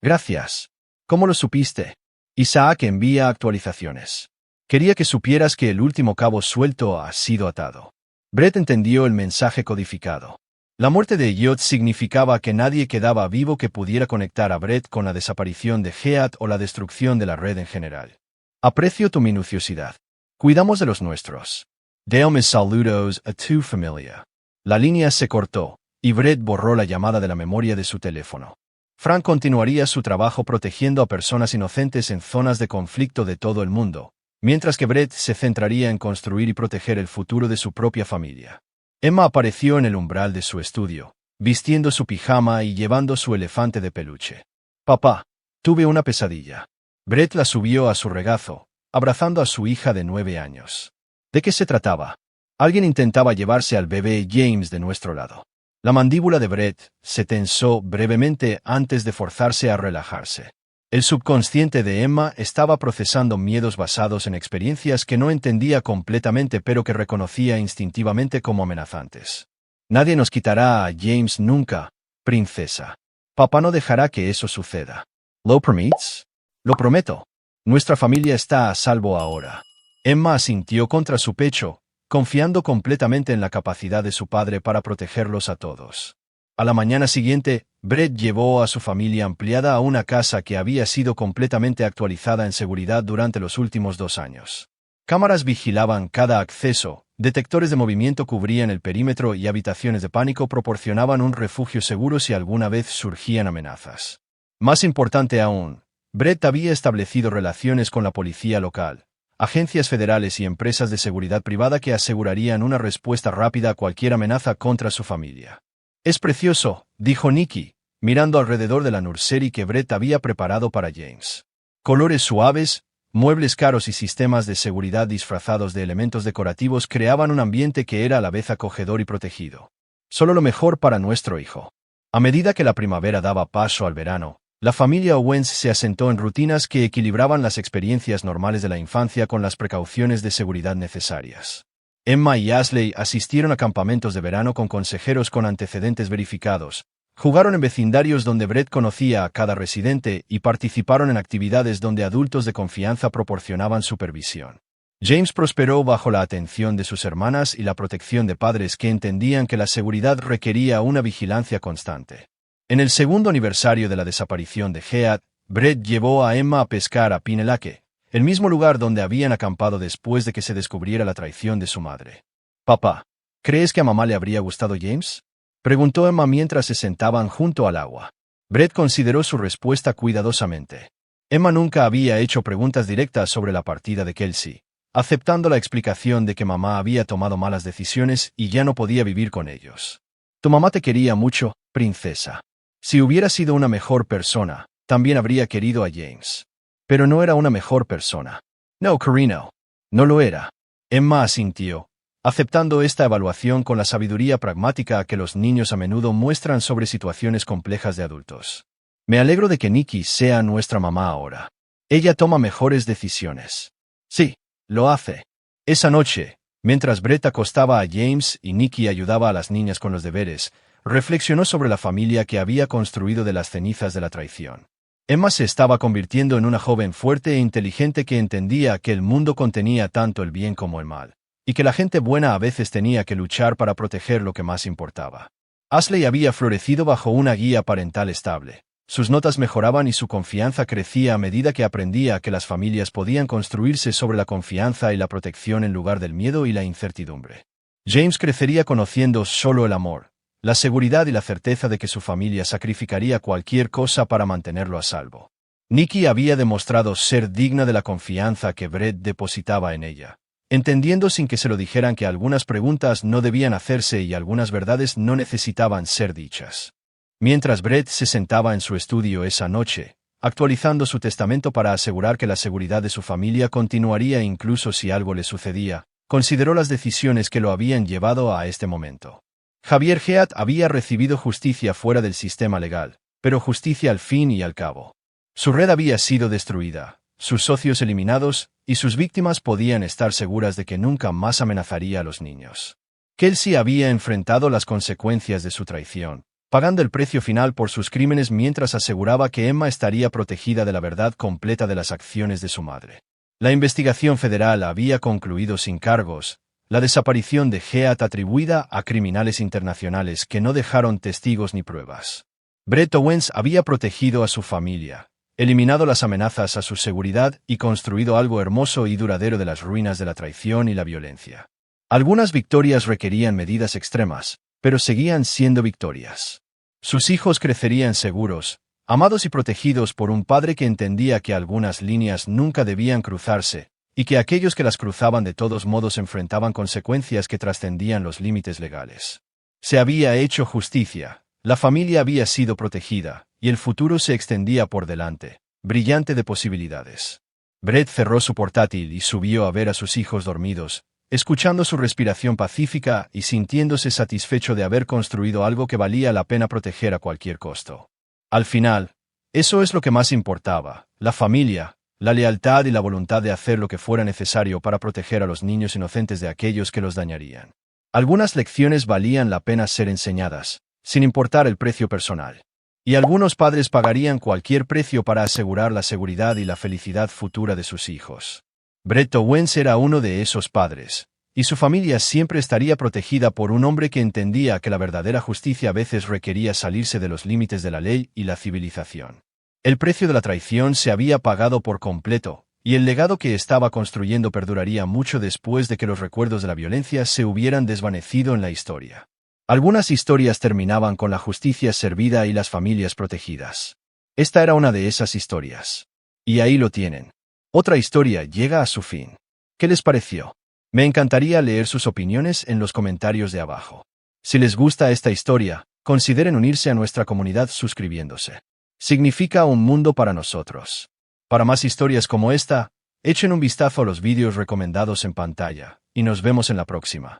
«Gracias. ¿Cómo lo supiste?» Isaac envía actualizaciones. «Quería que supieras que el último cabo suelto ha sido atado». Brett entendió el mensaje codificado. La muerte de Elliot significaba que nadie quedaba vivo que pudiera conectar a Brett con la desaparición de Heath o la destrucción de la red en general. «Aprecio tu minuciosidad. Cuidamos de los nuestros. Dale mis saludos a tu familia». La línea se cortó, y Brett borró la llamada de la memoria de su teléfono. Frank continuaría su trabajo protegiendo a personas inocentes en zonas de conflicto de todo el mundo, mientras que Brett se centraría en construir y proteger el futuro de su propia familia. Emma apareció en el umbral de su estudio, vistiendo su pijama y llevando su elefante de peluche. «Papá, tuve una pesadilla». Brett la subió a su regazo, abrazando a su hija de 9 años. ¿De qué se trataba? Alguien intentaba llevarse al bebé James de nuestro lado. La mandíbula de Brett se tensó brevemente antes de forzarse a relajarse. El subconsciente de Emma estaba procesando miedos basados en experiencias que no entendía completamente pero que reconocía instintivamente como amenazantes. «Nadie nos quitará a James nunca, princesa. Papá no dejará que eso suceda». ¿Lo permites? Lo prometo. Nuestra familia está a salvo ahora. Emma asintió contra su pecho, confiando completamente en la capacidad de su padre para protegerlos a todos. A la mañana siguiente, Brett llevó a su familia ampliada a una casa que había sido completamente actualizada en seguridad durante los últimos 2 años. Cámaras vigilaban cada acceso, detectores de movimiento cubrían el perímetro y habitaciones de pánico proporcionaban un refugio seguro si alguna vez surgían amenazas. Más importante aún, Brett había establecido relaciones con la policía local, agencias federales y empresas de seguridad privada que asegurarían una respuesta rápida a cualquier amenaza contra su familia. «Es precioso», dijo Nikki, mirando alrededor de la nursery que Brett había preparado para James. Colores suaves, muebles caros y sistemas de seguridad disfrazados de elementos decorativos creaban un ambiente que era a la vez acogedor y protegido. Solo lo mejor para nuestro hijo. A medida que la primavera daba paso al verano, la familia Owens se asentó en rutinas que equilibraban las experiencias normales de la infancia con las precauciones de seguridad necesarias. Emma y Ashley asistieron a campamentos de verano con consejeros con antecedentes verificados, jugaron en vecindarios donde Brett conocía a cada residente y participaron en actividades donde adultos de confianza proporcionaban supervisión. James prosperó bajo la atención de sus hermanas y la protección de padres que entendían que la seguridad requería una vigilancia constante. En el segundo aniversario de la desaparición de Heath, Brett llevó a Emma a pescar a Pine Lake, el mismo lugar donde habían acampado después de que se descubriera la traición de su madre. «Papá, ¿crees que a mamá le habría gustado James?», preguntó Emma mientras se sentaban junto al agua. Brett consideró su respuesta cuidadosamente. Emma nunca había hecho preguntas directas sobre la partida de Kelsey, aceptando la explicación de que mamá había tomado malas decisiones y ya no podía vivir con ellos. «Tu mamá te quería mucho, princesa. Si hubiera sido una mejor persona, también habría querido a James. Pero no era una mejor persona». «No, Carino. No lo era». Emma asintió, aceptando esta evaluación con la sabiduría pragmática que los niños a menudo muestran sobre situaciones complejas de adultos. «Me alegro de que Nikki sea nuestra mamá ahora. Ella toma mejores decisiones». «Sí, lo hace». Esa noche, mientras Brett acostaba a James y Nikki ayudaba a las niñas con los deberes, reflexionó sobre la familia que había construido de las cenizas de la traición. Emma se estaba convirtiendo en una joven fuerte e inteligente que entendía que el mundo contenía tanto el bien como el mal, y que la gente buena a veces tenía que luchar para proteger lo que más importaba. Ashley había florecido bajo una guía parental estable. Sus notas mejoraban y su confianza crecía a medida que aprendía que las familias podían construirse sobre la confianza y la protección en lugar del miedo y la incertidumbre. James crecería conociendo solo el amor, la seguridad y la certeza de que su familia sacrificaría cualquier cosa para mantenerlo a salvo. Nikki había demostrado ser digna de la confianza que Brett depositaba en ella, entendiendo sin que se lo dijeran que algunas preguntas no debían hacerse y algunas verdades no necesitaban ser dichas. Mientras Brett se sentaba en su estudio esa noche, actualizando su testamento para asegurar que la seguridad de su familia continuaría incluso si algo le sucedía, consideró las decisiones que lo habían llevado a este momento. Xavier Heath había recibido justicia fuera del sistema legal, pero justicia al fin y al cabo. Su red había sido destruida, sus socios eliminados, y sus víctimas podían estar seguras de que nunca más amenazaría a los niños. Kelsey había enfrentado las consecuencias de su traición, pagando el precio final por sus crímenes mientras aseguraba que Emma estaría protegida de la verdad completa de las acciones de su madre. La investigación federal había concluido sin cargos, la desaparición de Heath atribuida a criminales internacionales que no dejaron testigos ni pruebas. Brett Owens había protegido a su familia, eliminado las amenazas a su seguridad y construido algo hermoso y duradero de las ruinas de la traición y la violencia. Algunas victorias requerían medidas extremas, pero seguían siendo victorias. Sus hijos crecerían seguros, amados y protegidos por un padre que entendía que algunas líneas nunca debían cruzarse, y que aquellos que las cruzaban de todos modos enfrentaban consecuencias que trascendían los límites legales. Se había hecho justicia, la familia había sido protegida, y el futuro se extendía por delante, brillante de posibilidades. Brett cerró su portátil y subió a ver a sus hijos dormidos, escuchando su respiración pacífica y sintiéndose satisfecho de haber construido algo que valía la pena proteger a cualquier costo. Al final, eso es lo que más importaba, la familia, la lealtad y la voluntad de hacer lo que fuera necesario para proteger a los niños inocentes de aquellos que los dañarían. Algunas lecciones valían la pena ser enseñadas, sin importar el precio personal. Y algunos padres pagarían cualquier precio para asegurar la seguridad y la felicidad futura de sus hijos. Brett Owens era uno de esos padres, y su familia siempre estaría protegida por un hombre que entendía que la verdadera justicia a veces requería salirse de los límites de la ley y la civilización. El precio de la traición se había pagado por completo, y el legado que estaba construyendo perduraría mucho después de que los recuerdos de la violencia se hubieran desvanecido en la historia. Algunas historias terminaban con la justicia servida y las familias protegidas. Esta era una de esas historias. Y ahí lo tienen. Otra historia llega a su fin. ¿Qué les pareció? Me encantaría leer sus opiniones en los comentarios de abajo. Si les gusta esta historia, consideren unirse a nuestra comunidad suscribiéndose. Significa un mundo para nosotros. Para más historias como esta, echen un vistazo a los vídeos recomendados en pantalla, y nos vemos en la próxima.